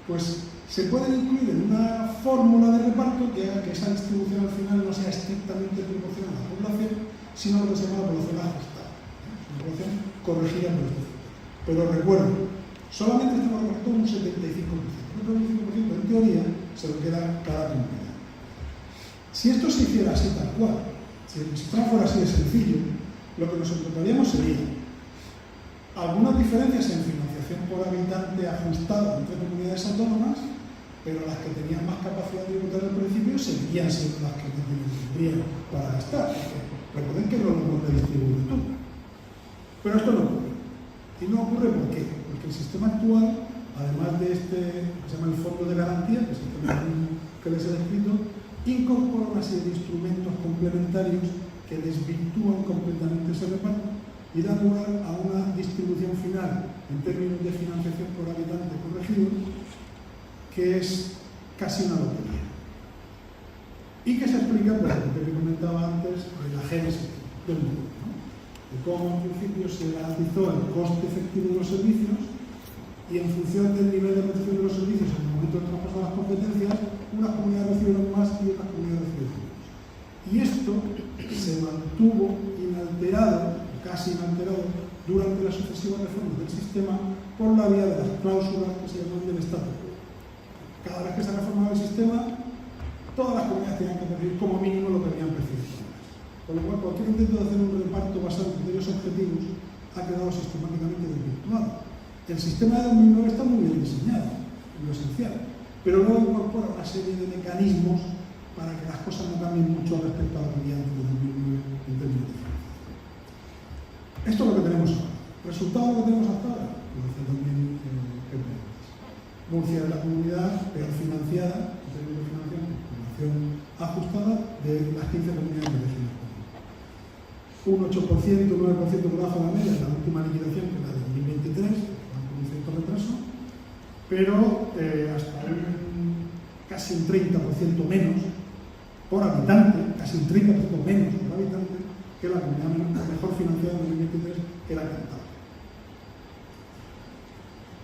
pues se pueden incluir en una fórmula de reparto que haga que esa distribución al final no sea estrictamente proporcional a la población, sino lo que se llama la población ajustada, una población corregida por este factor. Pero recuerdo, solamente estamos repartiendo un 75%, otro 25% en teoría se lo queda cada comunidad. Si esto se hiciera así tal cual, si el sistema fuera así de sencillo, lo que nos encontraríamos sería algunas diferencias en financiación por habitante ajustada entre comunidades autónomas, pero las que tenían más capacidad de tributar al principio seguirían siendo las que no tendrían para gastar. Recuerden que no lo hemos redistribuido todo. Pero esto no ocurre. Y no ocurre ¿por qué? Porque el sistema actual, además de este que se llama el fondo de garantía, que es el mecanismo que les he descrito, incorpora una serie de instrumentos complementarios que desvirtúan completamente ese reparto y dan lugar a una distribución final en términos de financiación por habitante corregido que es casi una lotería. Y que se explica por lo que comentaba antes de la génesis del mundo, ¿no? De cómo en principio se garantizó el coste efectivo de los servicios y en función del nivel de protección de los servicios en el momento de traspaso de las competencias, unas comunidades recibieron más y otras comunidades recibieron menos. Y esto se mantuvo inalterado, casi inalterado, durante las sucesivas reformas del sistema por la vía de las cláusulas que se llaman del Estado. Cada vez que se reformaba el sistema, todas las comunidades tenían que percibir como mínimo lo que habían percibido. Con lo cual, cualquier intento de hacer un reparto basado en criterios objetivos ha quedado sistemáticamente desvirtuado. El sistema de 2009 está muy bien diseñado, en lo esencial, pero luego incorpora una serie de mecanismos para que las cosas no cambien mucho respecto a lo que había antes de 2009 en términos de financiación. Esto es lo que tenemos ahora. ¿Resultado de lo que tenemos hasta ahora? Lo decía también Pepe antes. Murcia es la comunidad peor financiada, en términos de financiación ajustada, de las 15 comunidades de régimen común. Un 8%, un 9% por debajo de la media en la última liquidación, que es la de 2023, van con un cierto retraso, pero hasta casi un 30% menos por habitante, casi un 30% menos por habitante que la comunidad mejor financiada en 2023, que era Cantabria.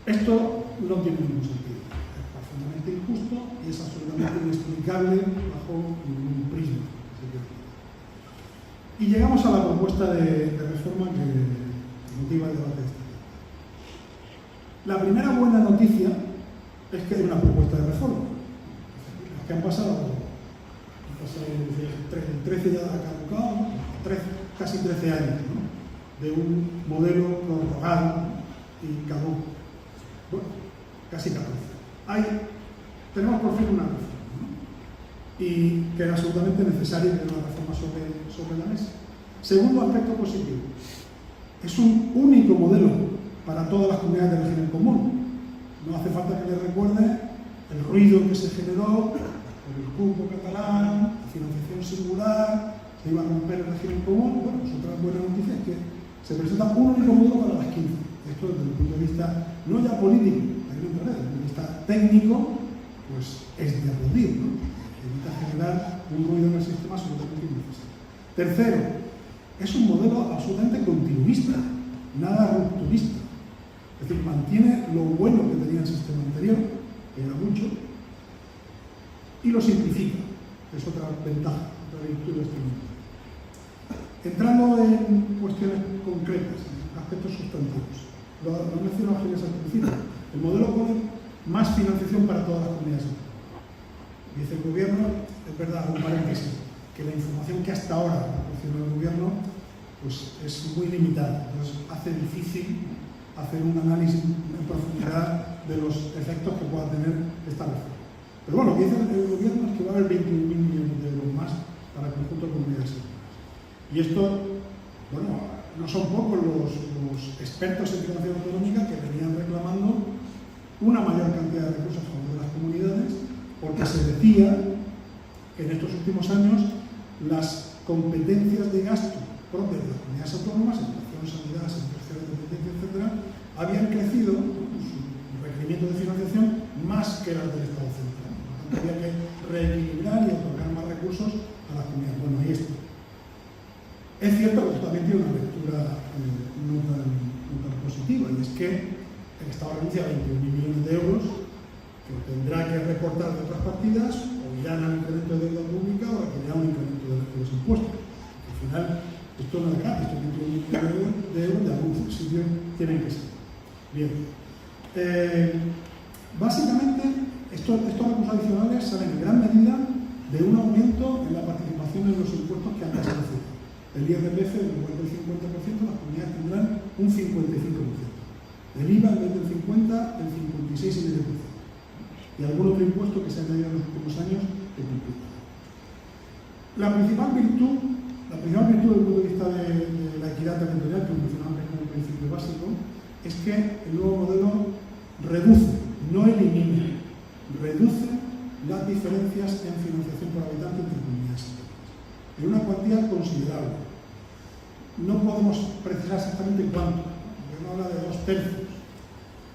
Esto no tiene ningún sentido, es profundamente injusto y es absolutamente inexplicable bajo ningún prisma. Y llegamos a la propuesta de reforma que motiva el debate de esta tarde. La primera buena noticia es que hay una propuesta de reforma. Las que han pasado el 13 ya ha caducado, casi 13 años, ¿no?, de un modelo prorrogado y caduco. Bueno, casi 14. Tenemos por fin una reforma, ¿no?, y que era absolutamente necesario tener una reforma sobre la mesa. Segundo aspecto positivo, es un único modelo para todas las comunidades de régimen común. No hace falta que les recuerde el ruido que se generó por el cupo catalán, la financiación singular, se iba a romper el régimen común. Bueno, pues otra buena noticia es que se presenta un único modelo para las 15. Esto desde el punto de vista no ya político, desde el punto de vista técnico, pues es de aplaudir, ¿no? Evita generar un ruido en el sistema absolutamente innecesario. Tercero, es un modelo absolutamente continuista, nada rupturista. Es decir, mantiene lo bueno que tenía el sistema anterior, que era mucho, y lo simplifica, que es otra ventaja, otra virtud de este modelo. Entrando en cuestiones concretas, en aspectos sustantivos, lo mencionó Ángeles al principio, el modelo pone más financiación para todas las comunidades autónomas. Dice el gobierno, es verdad, un paréntesis, que la información que hasta ahora proporciona el gobierno pues es muy limitada, entonces hace difícil hacer un análisis en profundidad de los efectos que pueda tener esta reforma. Pero bueno, lo que dice el gobierno es que va a haber 21.000 millones de euros más para el conjunto de comunidades autónomas. Y esto, bueno, no son pocos los expertos en financiación autonómica que venían reclamando una mayor cantidad de recursos a favor de las comunidades, porque se decía que en estos últimos años las competencias de gasto propias de las comunidades autónomas, educación, sanidad, servicios de dependencia, etc., habían crecido, su requerimiento de financiación, más que las del Estado central. Había que reequilibrar y otorgar más recursos a las comunidades. Bueno, ahí está. Es cierto que también tiene una lectura no tan positiva, y es que el Estado renuncia a 21.000 millones de euros que tendrá que recortar de otras partidas, o irán al incremento de deuda pública o requerirá un incremento de los impuestos. Al final, esto no es gratis, estos 21.000 millones de euros de algún sitio tienen que ser. Bien. Básicamente, estos recursos adicionales salen en gran medida de un aumento en la participación en los impuestos que antes se hacía. El IRPF, en lugar del 50%, las comunidades tendrán un 55%. El IVA, en vez del 50%, el 56,5%. Y algún otro impuesto que se ha añadido en los últimos años, el triplica. La principal virtud desde el punto de vista de la equidad territorial, que mencionamos como un principio básico, es que el nuevo modelo reduce, no elimina, reduce las diferencias en financiación por habitante entre comunidades autónomas, en una cuantía considerable. No podemos precisar exactamente cuánto, porque no habla de 2/3.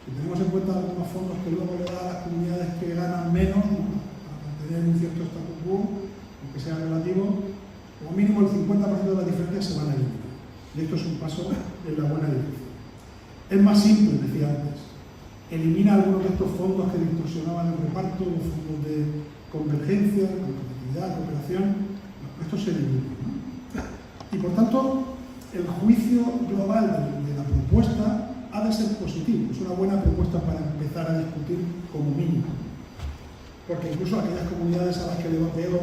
Si tenemos en cuenta algunos fondos que luego le da a las comunidades que ganan menos, para mantener un cierto statu quo, aunque sea relativo, como mínimo el 50% de las diferencias se van a eliminar. Y esto es un paso en la buena dirección. Es más simple, decía antes. Elimina algunos de estos fondos que distorsionaban el reparto, los fondos de convergencia, competitividad, cooperación. Esto se elimina, ¿no? Y por tanto, el juicio global de la propuesta ha de ser positivo. Es una buena propuesta para empezar a discutir como mínimo. Porque incluso aquellas comunidades a las que le va peor,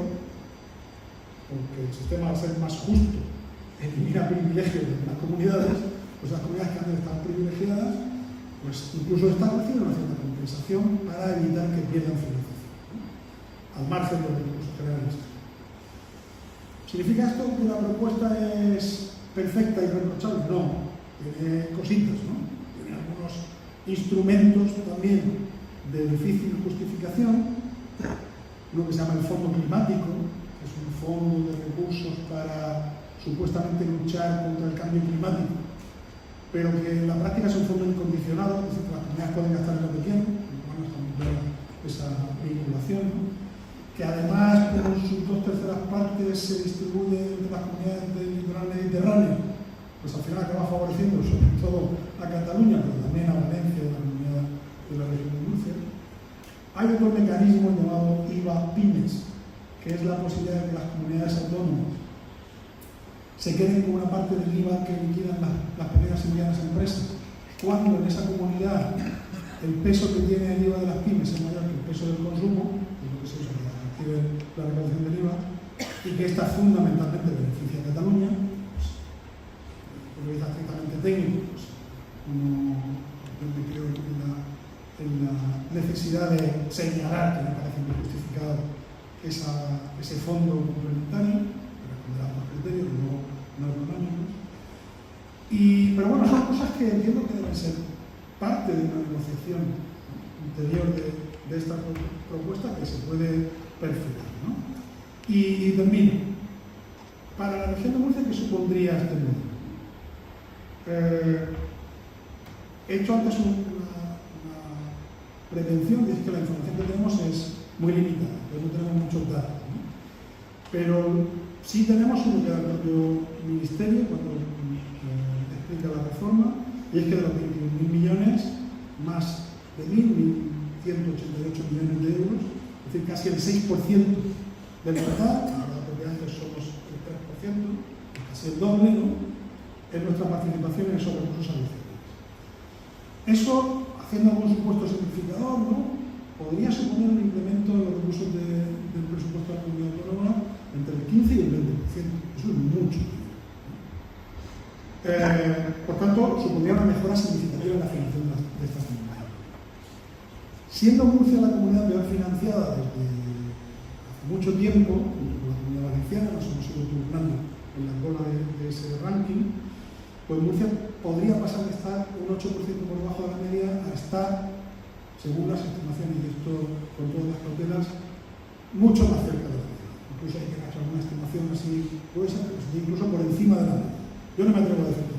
porque el sistema va a ser más justo, elimina privilegios de las comunidades, pues las comunidades que antes estaban privilegiadas, pues incluso están recibiendo una cierta compensación para evitar que pierdan financiación, ¿no?, al margen de los recursos generales. ¿Significa esto que la propuesta es perfecta y irreprochable? No, tiene cositas, ¿no? Tiene algunos instrumentos también de difícil justificación, uno que se llama el Fondo Climático, que es un fondo de recursos para supuestamente luchar contra el cambio climático, pero que en la práctica es un fondo incondicionado, es decir, que las comunidades pueden gastar lo que quieran, bueno, está muy clara esa vinculación, ¿no? Que además con sus 2/3 partes se distribuye entre las comunidades del litoral mediterráneo, pues al final acaba favoreciendo sobre todo a Cataluña, pero también a Valencia y a la comunidad de la región de Murcia. Hay otro mecanismo llamado IVA Pymes, que es la posibilidad de que las comunidades autónomas se queden con una parte del IVA que liquidan las pequeñas y medianas empresas, cuando en esa comunidad el peso que tiene el IVA de las pymes es mayor que el peso del consumo, y lo que se usa para recibe la recaudación del IVA, y que esta fundamentalmente beneficia a Cataluña. Por lo estrictamente técnico, pues, creo en la necesidad de señalar, que me parece muy justificado, ese fondo complementario, que responderá a otros criterios, no económicos. Pero bueno, son cosas que entiendo que deben ser parte de una negociación interior de esta propuesta que se puede perfilar, ¿no? Y termino. Para la región de Murcia, ¿qué supondría este modelo? He hecho antes una prevención, y es que la información que tenemos es muy limitada, pues no tenemos muchos datos, ¿no? Pero sí tenemos uno que da el propio Ministerio cuando explica la reforma, y es que de los 21.000 millones, más de 1.188 millones de euros, es decir, casi el 6% del total, ahora porque antes somos el 3%, casi el doble, ¿no?, es nuestra participación en esos recursos adicionales. Eso, haciendo algún supuesto simplificador, ¿no?, podría suponer un incremento de los recursos del presupuesto de la comunidad autónoma entre el 15 y el 20%. Eso es mucho. Por tanto, supondría una mejora significativa en la financiación de estas comunidades. Siendo Murcia la comunidad peor financiada desde hace mucho tiempo, junto con la comunidad valenciana, nos hemos ido turnando en la cola de ese ranking, pues Murcia podría pasar de estar un 8% por debajo de la media a estar, según las estimaciones, y esto con todas las cautelas, mucho más cerca de la media. Incluso hay que hacer una estimación así gruesa, incluso por encima de la media. Yo no me atrevo a decirlo,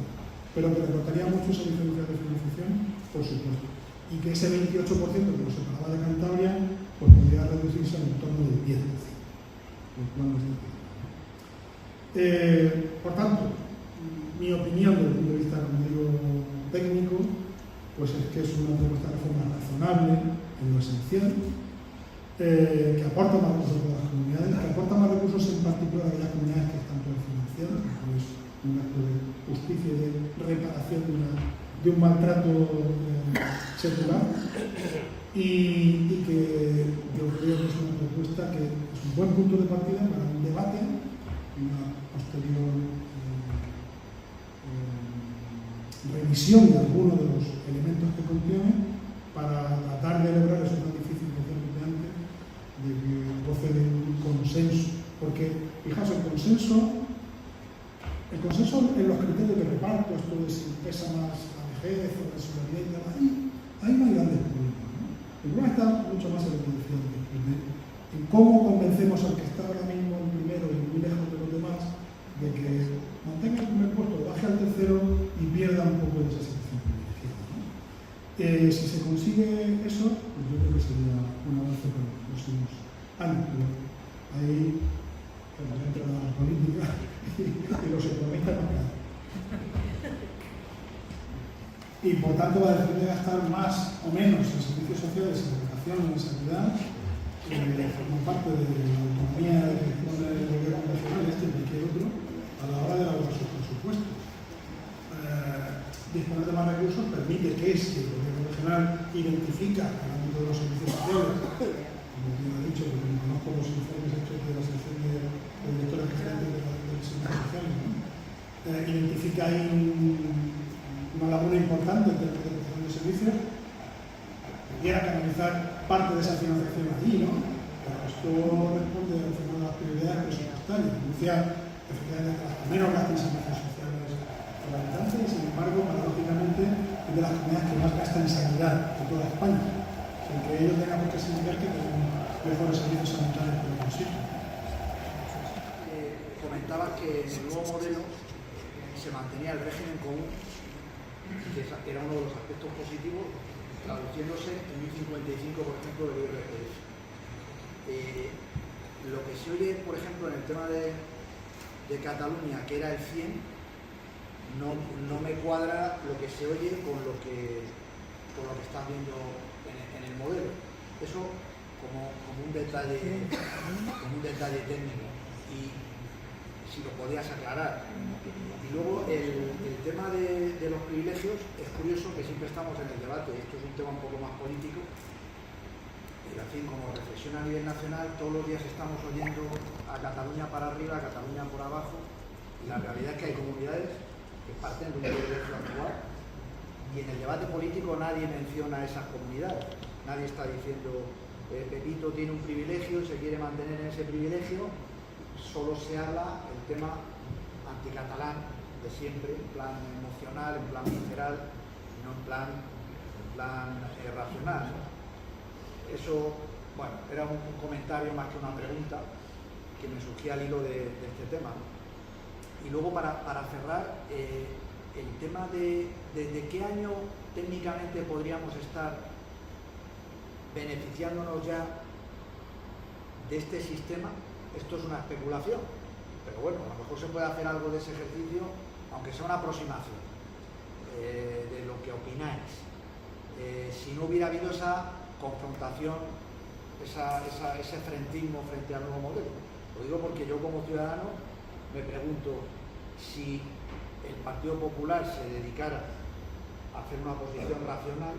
pero que recortaría mucho esa diferencia de financiación, por supuesto. Y que ese 28% que nos separaba de Cantabria, pues podría reducirse en torno del 10%. Por tanto, mi opinión desde el punto de vista, como digo, técnico, pues es que es una propuesta de reforma razonable en lo esencial, que aporta más recursos a todas las comunidades, que aporta más recursos en particular a aquellas comunidades que están financiadas, que es un acto de justicia y de reparación de un maltrato secular, y que yo creo que es una propuesta que es un buen punto de partida para un debate, una posterior revisión de algunos de los elementos que contiene, para tratar de lograr eso tan difícil que decía antes, de que goce de un consenso. Porque, fijaos, el consenso en los criterios de reparto, esto de si pesa más la vejez o la solidaridad y tal, ahí no hay grandes problemas, ¿no? El problema está mucho más en lo que decía antes, en cómo convencemos al que está ahora mismo en primero y muy lejos de los demás de que mantenga el primer puesto, baje al tercero y pierda un poco de esa situación privilegiada, ¿no? Si se consigue eso, pues yo creo que sería un avance para los próximos años. Pero ahí, cuando entra la política y los economistas no quedan. Y por tanto va a depender de gastar más o menos en servicios sociales, en educación, en sanidad, forma parte de la autonomía de gestión del gobierno nacional, este y cualquier otro, a la hora de elaborar sus presupuestos. Disponer de más recursos permite que si el gobierno regional identifica el ámbito de los servicios sociales, como bien ha dicho, porque no conozco los informes hechos de la sección de directores generales de los servicios sociales, ¿no? Identifica ahí una laguna importante en términos de prestación de servicios, pudiera canalizar parte de esa financiación allí, ¿no? Pero esto responde a las prioridades presupuestarias. Murcia, efectivamente, menos gasta en servicios sociales por habitante, y sin embargo, paradójicamente, es de las comunidades que más gasta en sanidad de toda España. que ellos tengan por qué significar que tengan mejores servicios sanitarios por los sitios. Comentaba que en el nuevo modelo se mantenía el régimen común, que era uno de los aspectos positivos, traduciéndose en 1055, por ejemplo, del IRPF. Lo que se oye, por ejemplo, en el tema de Cataluña, que era el 100, no me cuadra lo que se oye con lo que estás viendo en el modelo. Eso como un detalle técnico, y si lo podías aclarar. Y luego el tema de los privilegios, es curioso que siempre estamos en el debate, esto es un tema un poco más político, y en fin, como reflexión a nivel nacional, todos los días estamos oyendo a Cataluña para arriba, a Cataluña por abajo, y la realidad es que hay comunidades que parten de un privilegio actual, y en el debate político nadie menciona a esas comunidades, nadie está diciendo Pepito tiene un privilegio, se quiere mantener en ese privilegio, solo se habla el tema anticatalán de siempre, en plan emocional, en plan visceral, no en plan racional, ¿no? Eso, bueno, era un comentario más que una pregunta que me surgía al hilo de este tema, ¿no? Y luego para cerrar, el tema de qué año técnicamente podríamos estar beneficiándonos ya de este sistema. Esto es una especulación, pero bueno, a lo mejor se puede hacer algo de ese ejercicio, aunque sea una aproximación de lo que opináis. Si no hubiera habido esa confrontación, ese frentismo frente al nuevo modelo. Lo digo porque yo como ciudadano me pregunto si el Partido Popular se dedicara a hacer una posición racional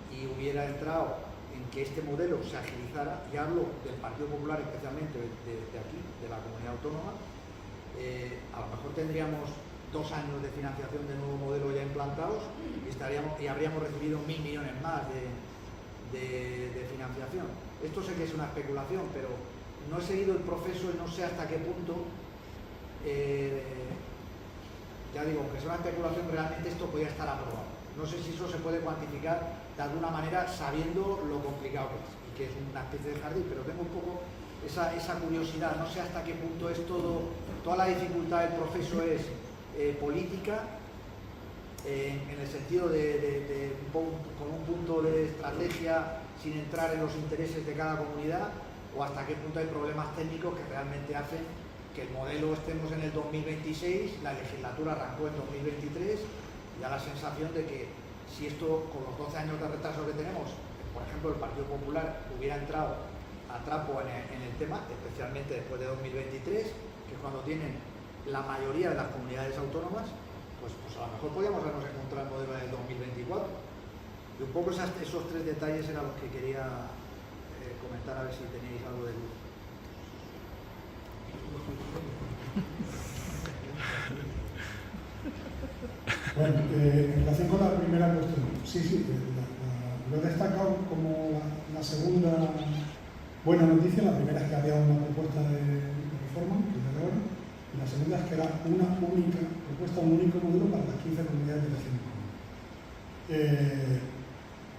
y hubiera entrado en que este modelo se agilizara, y hablo del Partido Popular especialmente de aquí, de la comunidad autónoma, a lo mejor tendríamos 2 años de financiación del nuevo modelo ya implantados y habríamos recibido 1.000 millones más de financiación. Esto sé que es una especulación, pero no he seguido el proceso y no sé hasta qué punto, ya digo, aunque sea una especulación, realmente esto podría estar aprobado. No sé si eso se puede cuantificar de alguna manera sabiendo lo complicado que es, y que es una especie de jardín, pero tengo un poco esa curiosidad. No sé hasta qué punto es toda la dificultad del proceso es política, en el sentido con un punto de estrategia sin entrar en los intereses de cada comunidad, o hasta qué punto hay problemas técnicos que realmente hacen que el modelo estemos en el 2026, la legislatura arrancó en 2023, y da la sensación de que si esto, con los 12 años de retraso que tenemos, por ejemplo, el Partido Popular hubiera entrado a trapo en el tema, especialmente después de 2023, que es cuando tienen la mayoría de las comunidades autónomas, pues a lo mejor podríamos habernos encontrado el modelo del 2024. Y un poco esos 3 detalles eran los que quería comentar, a ver si tenéis algo de luz. Bueno, en relación con la primera cuestión, sí, lo he destacado como la segunda buena noticia. La primera es que había una propuesta de reforma, que es de ahora, y la segunda es que era una única propuesta, un único modelo para las 15 comunidades de región.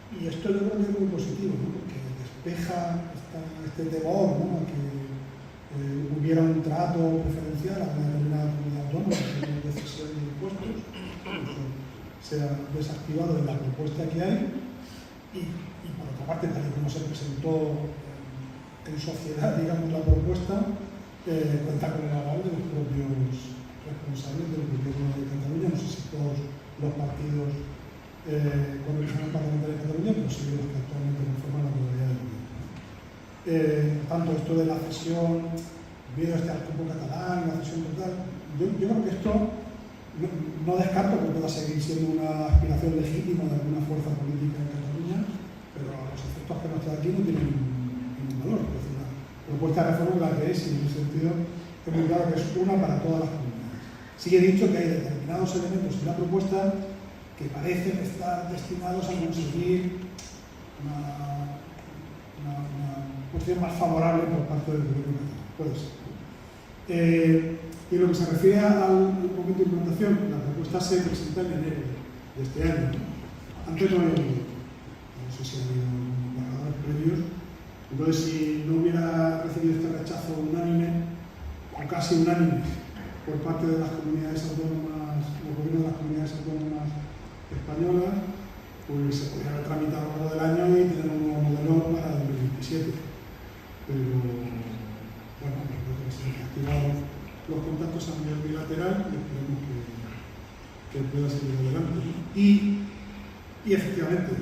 Y esto yo creo que es muy positivo, ¿no? Porque despeja este temor, ¿no? A que hubiera un trato preferencial a una determinada comunidad autónoma en de cesión de impuestos. Se ha desactivado en la propuesta que hay, y por otra parte, tal y como se presentó en sociedad, digamos, la propuesta, cuenta con el aval de los propios responsables del gobierno de Cataluña. No sé si todos los partidos con origen parlamentario de Cataluña, pero sí los que actualmente conforman la mayoría del gobierno. Tanto esto de la cesión, viendo este artículo catalán, la cesión total, yo creo que esto no descarto que pueda seguir siendo una aspiración legítima de alguna fuerza política en Cataluña, pero a los efectos que nos trae aquí no tienen ningún valor. Es decir, la propuesta de reforma es la que es, y en ese sentido es muy claro que es una para todas las comunidades. Sí he dicho que hay determinados elementos en la propuesta que parecen estar destinados a conseguir una cuestión más favorable por parte del gobierno catalán. Puede ser. Y lo que se refiere al momento de implantación, la propuesta se presenta en enero de este año. Antes no había habido. No sé si ha habido Entonces, si no hubiera recibido este rechazo unánime, o casi unánime, por parte de las comunidades autónomas, los gobiernos de las comunidades autónomas españolas, pues se podría haber tramitado a lo largo del año y tener un nuevo modelo para 2027. Pero, bueno, creo que se han activado los contactos a nivel bilateral y esperemos que pueda seguir adelante. Y efectivamente,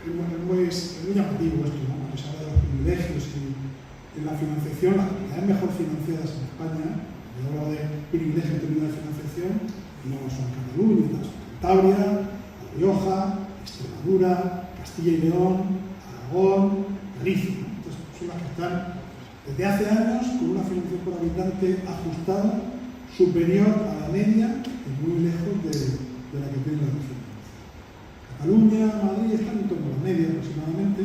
es muy llamativo esto, ¿no? Cuando se habla de los privilegios y en la financiación, las comunidades mejor financiadas en España, yo hablo de privilegios en términos de financiación, no son Cataluña, son Cantabria, La Rioja, Extremadura, Castilla y León, Aragón, Galicia, ¿no? Entonces, son las que están desde hace años con una financiación por habitante ajustada superior a la media y muy lejos de la que tiene la región. Cataluña, Madrid están en torno a la media aproximadamente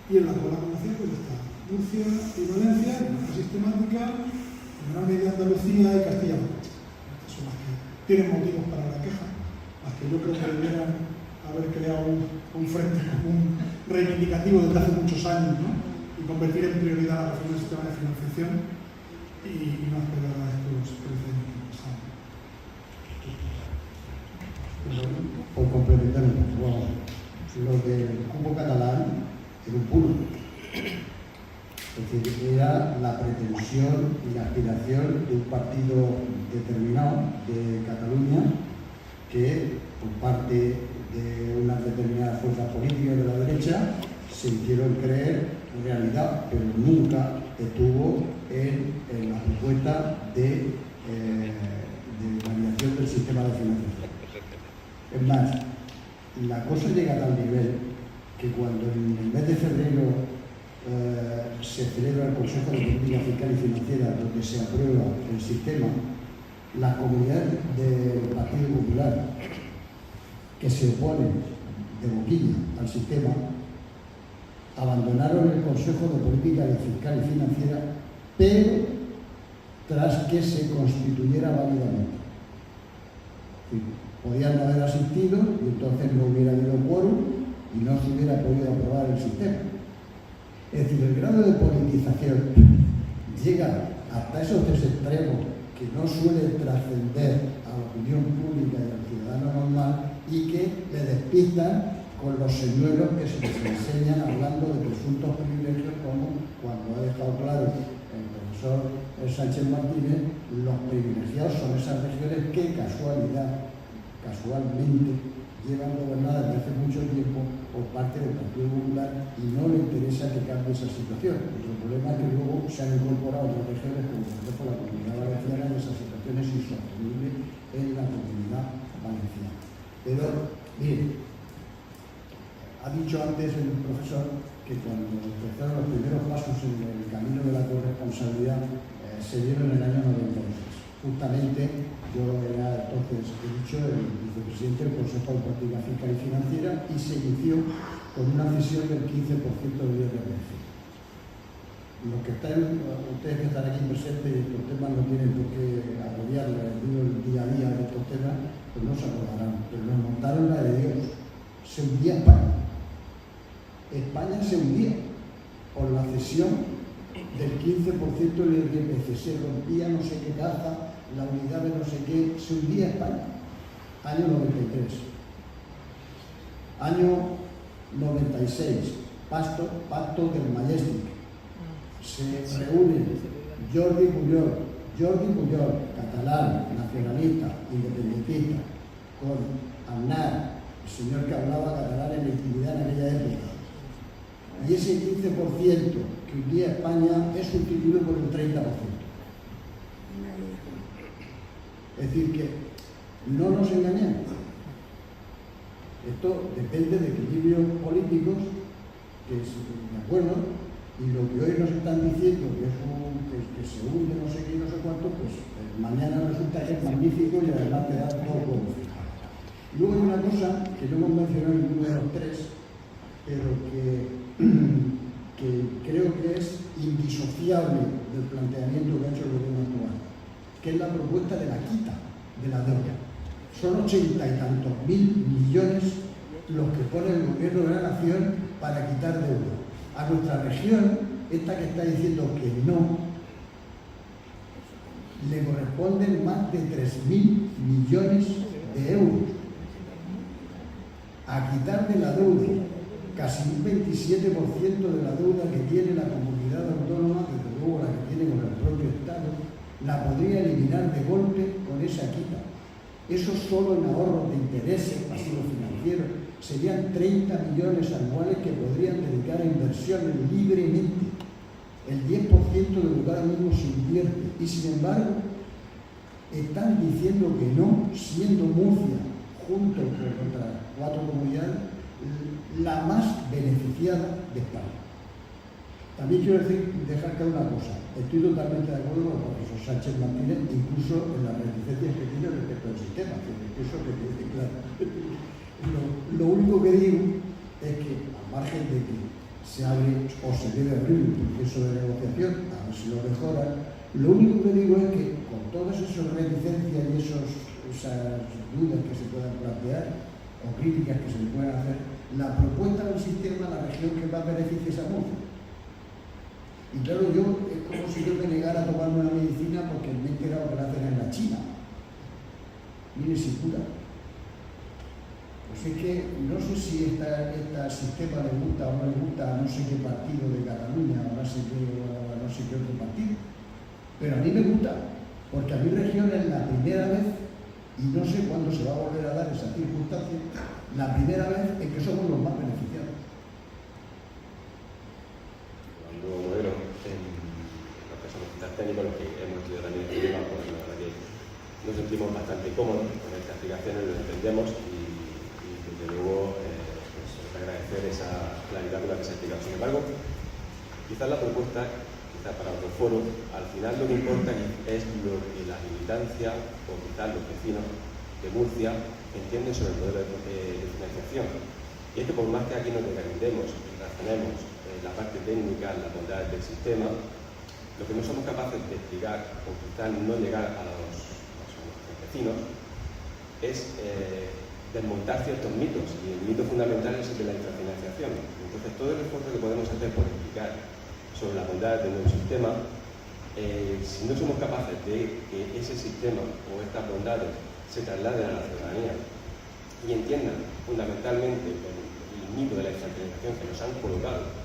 y en la cola conocida pues está Murcia y Valencia, en manera sistemática, en menor medida Andalucía y Castilla-La Mancha. Estas son las que tienen motivos para la queja, las que yo creo que debieran haber creado un frente común reivindicativo desde hace muchos años, ¿no? Y convertir en prioridad la reforma del sistema de financiación y no esperar a estos 13 años que pasaron. Por complementar un poco, vamos, lo del cupo catalán era un puro. Es decir, era la pretensión y la aspiración de un partido determinado de Cataluña que, por parte de unas determinadas fuerzas políticas de la derecha, se hicieron creer realidad, pero nunca estuvo en la propuesta de variación del sistema de financiación. Es más, la cosa llega a tal nivel que cuando en el mes de febrero se celebra el Consejo de Política Fiscal y Financiera, donde se aprueba el sistema, la comunidad del Partido Popular, que se opone de boquilla al sistema, abandonaron el Consejo de Política Fiscal y Financiera, pero tras que se constituyera válidamente. Podían no haber asistido y entonces no hubiera habido quórum y no se hubiera podido aprobar el sistema. Es decir, el grado de politización llega hasta esos tres extremos que no suelen trascender a la opinión pública y al ciudadano normal y que le despistan con los señuelos que se les enseñan hablando de presuntos privilegios, como cuando ha dejado claro el profesor Sánchez Martínez, los privilegiados son esas regiones que casualmente llevan gobernadas desde hace mucho tiempo por parte del Partido Popular y no le interesa que cambie esa situación. El problema es que luego se han incorporado otras regiones, como por ejemplo la Comunidad Valenciana, y esa situación es insostenible en la Comunidad Valenciana. Pero, miren, ha dicho antes el profesor que cuando empezaron los primeros pasos en el camino de la corresponsabilidad se dieron en el año 96. Justamente yo era entonces, he dicho, el vicepresidente del Consejo de Política Fiscal y Financiera y se inició con una cesión del 15% del IRPF. Los que están, ustedes que están aquí presentes y estos temas no tienen por qué agobiarles el día a día de estos temas, pues no se acordarán, pero nos montaron la de Dios. Se hundía España. España se hundía por la cesión del 15% del IRPF, se rompía no sé qué caja, la unidad de no sé qué, se hundía España. Año 93. Año 96, pacto del Majestic. Se reúnen Jordi Pujol, catalán, nacionalista, independentista, con Aznar, el señor que hablaba catalán en la intimidad en aquella época. Y ese 15% que hundía España es sustituido por un 30%. Es decir, que no nos engañemos. Esto depende de equilibrios políticos que de acuerdo, y lo que hoy nos están diciendo que se hunde no sé qué y no sé cuánto, pues mañana resulta que es magnífico y además te da todo como fijado. Luego hay una cosa que no hemos mencionado ninguno de los tres, pero que creo que es indisociable del planteamiento que ha hecho el gobierno actual, que es la propuesta de la quita de la deuda. Son 80 y tantos mil millones los que pone el gobierno de la nación para quitar deuda. A nuestra región, esta que está diciendo que no, le corresponden más de 3.000 millones de euros. A quitar de la deuda, casi un 27% de la deuda que tiene la comunidad autónoma, desde luego la que tiene con el propio Estado, la podría eliminar de golpe con esa quita. Eso solo en ahorros de intereses pasivos financieros serían 30 millones anuales que podrían dedicar a inversiones libremente. El 10% de lo que ahora mismo se invierte. Y sin embargo, están diciendo que no, siendo Murcia, junto con otras 4 comunidades, la más beneficiada de España. También quiero dejar claro una cosa. Estoy totalmente de acuerdo con el profesor Sánchez Martínez, incluso en las reticencias que tiene respecto al sistema, que eso que quede claro. Lo único que digo es que, al margen de que se abre o se debe abrir un proceso de negociación, a ver si lo mejora, lo único que digo es que con todas esas reticencias y esas dudas que se puedan plantear o críticas que se le puedan hacer, la propuesta del sistema, la región que más beneficia es a Murcia. Y claro, es como si yo me negara a tomarme una medicina porque me he enterado que la hacen en la China. Mire si cura. Pues es que no sé si este sistema le gusta o no le gusta a no sé qué partido de Cataluña o no sé qué otro partido. Pero a mí me gusta, porque a mi región es la primera vez, y no sé cuándo se va a volver a dar esa circunstancia, la primera vez en que somos los más beneficiados. Modelo, en los que somos quizás técnicos, los que hemos estudiado también este tema, pues la verdad que nos sentimos bastante cómodos con estas aplicaciones, lo entendemos y desde luego pues, agradecer esa claridad con la que se ha explicado. Sin embargo, quizás la propuesta, quizás para otro foro, al final lo que importa es lo que la militancia o quizás los vecinos de Murcia entienden sobre el modelo de financiación. Y es que por más que aquí nos desgarindemos y razonemos la parte técnica, las bondades del sistema, lo que no somos capaces de explicar o quizás no llegar a los vecinos es desmontar ciertos mitos, y el mito fundamental es el de la infrafinanciación. Entonces todo el esfuerzo que podemos hacer por explicar sobre las bondades de nuestro sistema, si no somos capaces de que ese sistema o estas bondades se trasladen a la ciudadanía y entiendan fundamentalmente el mito de la infrafinanciación que nos han colocado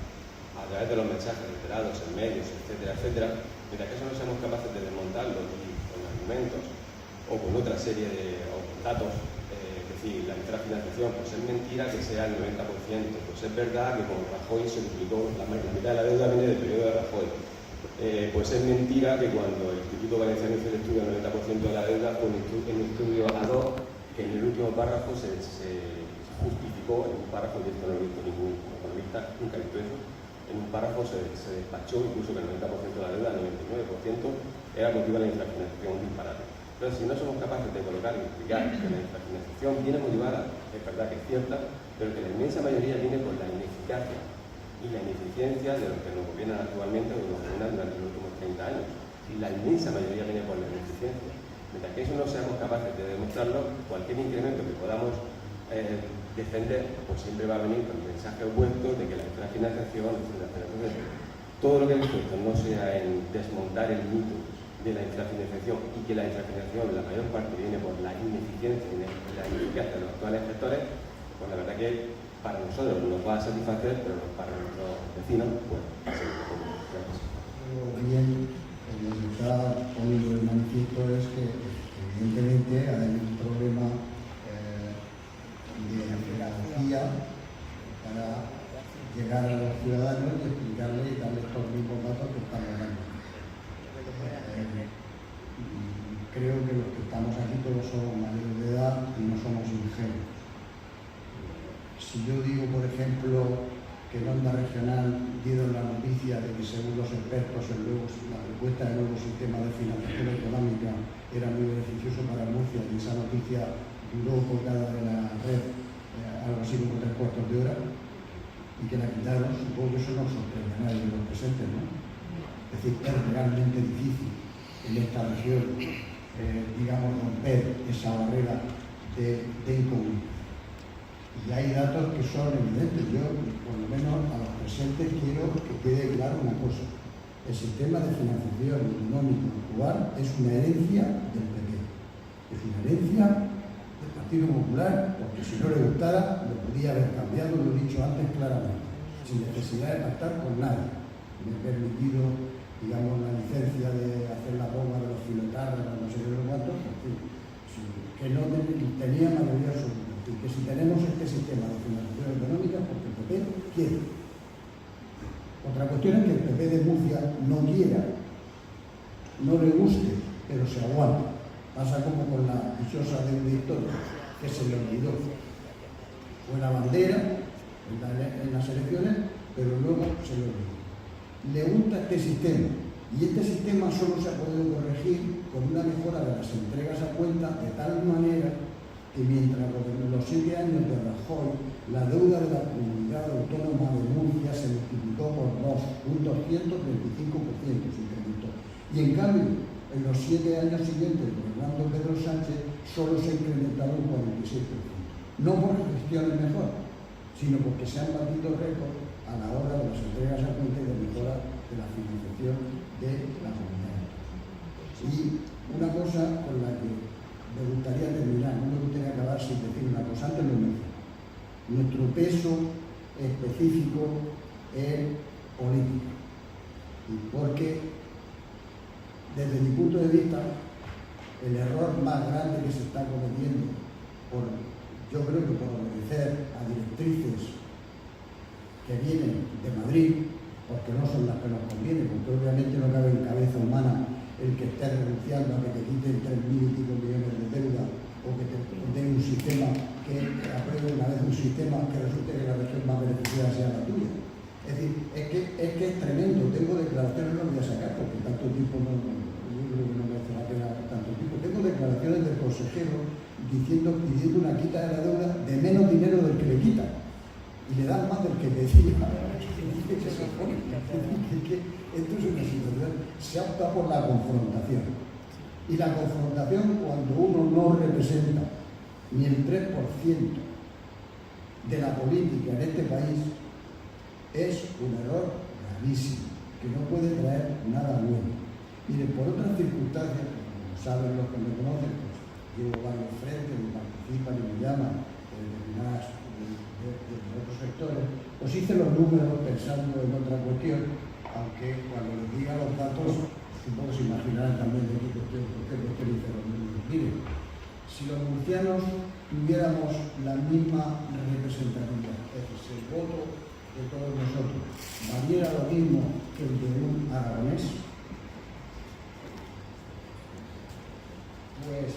a través de los mensajes reiterados en medios, etcétera, etcétera, mientras que eso no seamos capaces de desmontarlo y con argumentos o con otra serie de datos, es decir, la infrafinanciación, pues es mentira que sea el 90%, pues es verdad que con Rajoy se duplicó, la mitad de la deuda viene del periodo de Rajoy, pues es mentira que cuando el Instituto Valenciano hizo el estudio del 90% de la deuda fue un estudio ad hoc que en el último párrafo se justificó, en un párrafo, y esto no lo he visto ningún economista, nunca he visto eso, en un párrafo se despachó incluso que el 90% de la deuda, el 99% era motivo de la infrafinanciación, un disparate. Entonces, si no somos capaces de colocar y explicar que la infrafinanciación viene motivada, es verdad que es cierta, pero que la inmensa mayoría viene por la ineficacia y la ineficiencia de los que nos gobiernan actualmente o nos gobiernan durante los últimos 30 años. Y la inmensa mayoría viene por la ineficiencia. Mientras que eso no seamos capaces de demostrarlo, cualquier incremento que podamos defender, pues siempre va a venir con el mensaje opuesto de que la infrafinanciación, etcétera. Entonces, todo lo que el esfuerzo no sea en desmontar el mito de la infrafinanciación y que la infrafinanciación, la mayor parte, viene por la ineficiencia y la ineficacia de los actuales gestores, pues la verdad que para nosotros nos va a satisfacer, pero para nuestros vecinos, pues va a ser un poco gracias. Bien, lo que está poniendo de manifiesto es que evidentemente hay un problema de pedagogía para llegar a los ciudadanos y explicarles y darles todos los mismos datos que estamos dando. Creo que los que estamos aquí todos somos mayores de edad y no somos ingenuos. Si yo digo, por ejemplo, que en Onda Regional dieron la noticia de que según los expertos la propuesta del nuevo sistema de financiación económica era muy beneficioso para Murcia, y esa noticia duró colgada de la red algo así como 3/4 de hora, y que la quitaron, supongo que eso no sorprende a nadie de los presentes, ¿no? Es decir, es realmente difícil en esta región, digamos, romper esa barrera de incomún. Y hay datos que son evidentes. Yo, por lo menos a los presentes, quiero que quede claro una cosa. El sistema de financiación autonómico actual es una herencia del PP. Es una herencia del Partido Popular, porque si no le gustara, lo podía haber cambiado, lo he dicho antes claramente, sin necesidad de pactar con nadie. Me he permitido, digamos, la licencia de hacer la bomba de los filotarras, no sé qué de los cuantos, que no tenía mayoría absoluta. Y que si tenemos este sistema de financiación económica, porque el PP quiere. Otra cuestión es que el PP de Murcia no quiera, no le guste, pero se aguanta. Pasa como con la dichosa deuda histórica, que se le olvidó. Fue la bandera en las elecciones, pero luego se le olvidó. Le gusta este sistema, y este sistema solo se ha podido corregir con una mejora de las entregas a cuenta, de tal manera que mientras los 7 años de Rajoy, la deuda de la comunidad autónoma de Murcia se multiplicó por 2, un 235% se incrementó. Y en cambio, en los 7 años siguientes de Fernando Pedro Sánchez, solo se ha incrementado un 46%. No porque gestionen mejor, sino porque se han batido récords a la hora de las entregas a cuenta y de mejora de la financiación de la comunidad. Y una cosa con la que me gustaría terminar, no me gustaría acabar sin decir una cosa, antes lo mencioné. Nuestro peso específico es política. Y porque, desde mi punto de vista, el error más grande que se está cometiendo, yo creo que por obedecer a directrices que vienen de Madrid, porque no son las que nos convienen, porque obviamente no cabe en cabeza humana el que esté renunciando a que te quiten 3.000 y pico millones de deuda, o que te den un sistema, que apruebe una vez un sistema que resulte que la región más beneficiada sea la tuya. Es decir, es que es tremendo. Tengo declaraciones, no voy a sacar porque tanto tiempo yo creo que no merece la pena tanto tiempo. Tengo declaraciones del consejero pidiendo una quita de la deuda de menos dinero del que le quitan. Y le dan más del que decía. Esto es una situación, se opta por la confrontación. Y la confrontación, cuando uno no representa ni el 3% de la política en este país, es un error gravísimo, que no puede traer nada bueno. Miren, por otras circunstancias, como saben los que me conocen, pues llevo varios frentes, me participan y me llaman de otros sectores, pues hice los números pensando en otra cuestión, aunque cuando les diga los datos, supongo que se imaginarán también de qué cuestión hice los números. Miren, si los murcianos tuviéramos la misma representatividad, es decir, el voto de todos nosotros valiera lo mismo que el de un aragonés, pues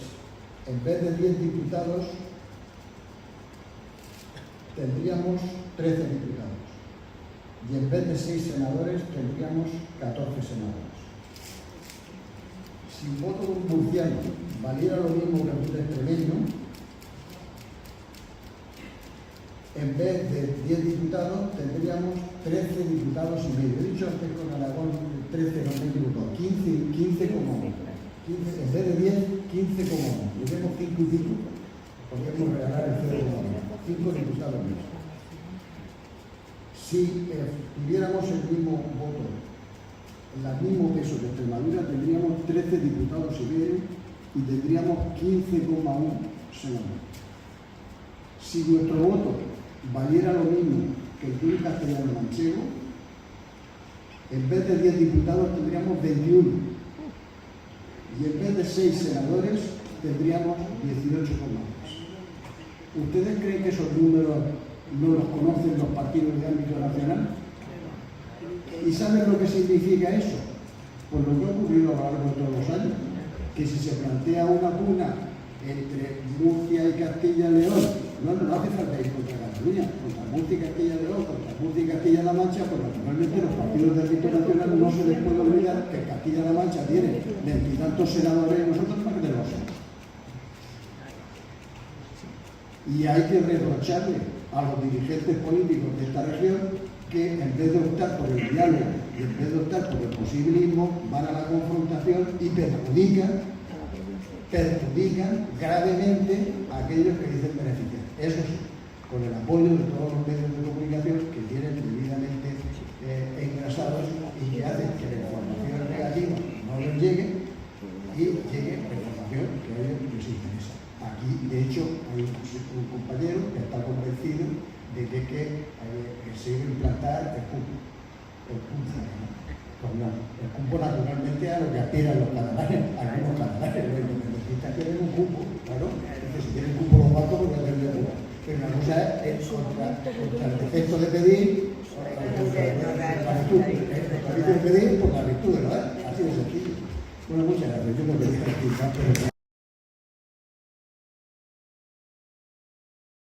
en vez de 10 diputados tendríamos 13 diputados y en vez de 6 senadores tendríamos 14 senadores. Si el voto de un murciano valiera lo mismo que el de un extremeño, en vez de 10 diputados tendríamos 13 diputados y medio. He dicho antes con Aragón 13, no me equivoco, 15 como 15, en vez de 10, 15 como 1. Tenemos 5 y 5. Podríamos regalar el 5 diputados menos. Si tuviéramos el mismo voto, el mismo peso que Extremadura, tendríamos 13 diputados y medio y tendríamos 15,1 senadores. Si nuestro voto valiera lo mismo que el de un castellano manchego, en vez de 10 diputados tendríamos 21 y en vez de 6 senadores tendríamos 18,2. ¿Ustedes creen que esos números no los conocen los partidos de ámbito nacional? ¿Y saben lo que significa eso? Pues lo que ha ocurrido a lo largo de todos los años, que si se plantea una pugna entre Murcia y Castilla y León, no hace falta ir contra Cataluña, contra Murcia y Castilla y León, contra Murcia y Castilla-La Mancha, pues naturalmente los partidos de ámbito nacional no se les puede olvidar que Castilla-La Mancha tiene 20 y tantos senadores y nosotros más que tenemos 6. Y hay que reprocharle a los dirigentes políticos de esta región que en vez de optar por el diálogo y en vez de optar por el posibilismo, van a la confrontación y perjudican gravemente a aquellos que dicen beneficiar. Eso sí, con el apoyo de todos los medios de comunicación que tienen debidamente engrasados y que hacen que la información negativa no les llegue y llegue la información que a ellos les interesa. Aquí, de hecho, hay un compañero que está convencido de que se iba a implantar el cupo. El cupo, ¿no? Pues no, el cupo naturalmente a lo que aspiran los catalanes, algunos catalanes, los independentistas quieren un cupo, claro, entonces si tienen cupo los bancos, pues no tienen cupo. Pero una cosa es contra el defecto de pedir, la virtud de pedir por la virtud de no dar, así de sencillo. Bueno, muchas gracias, yo no quería decir más, pero...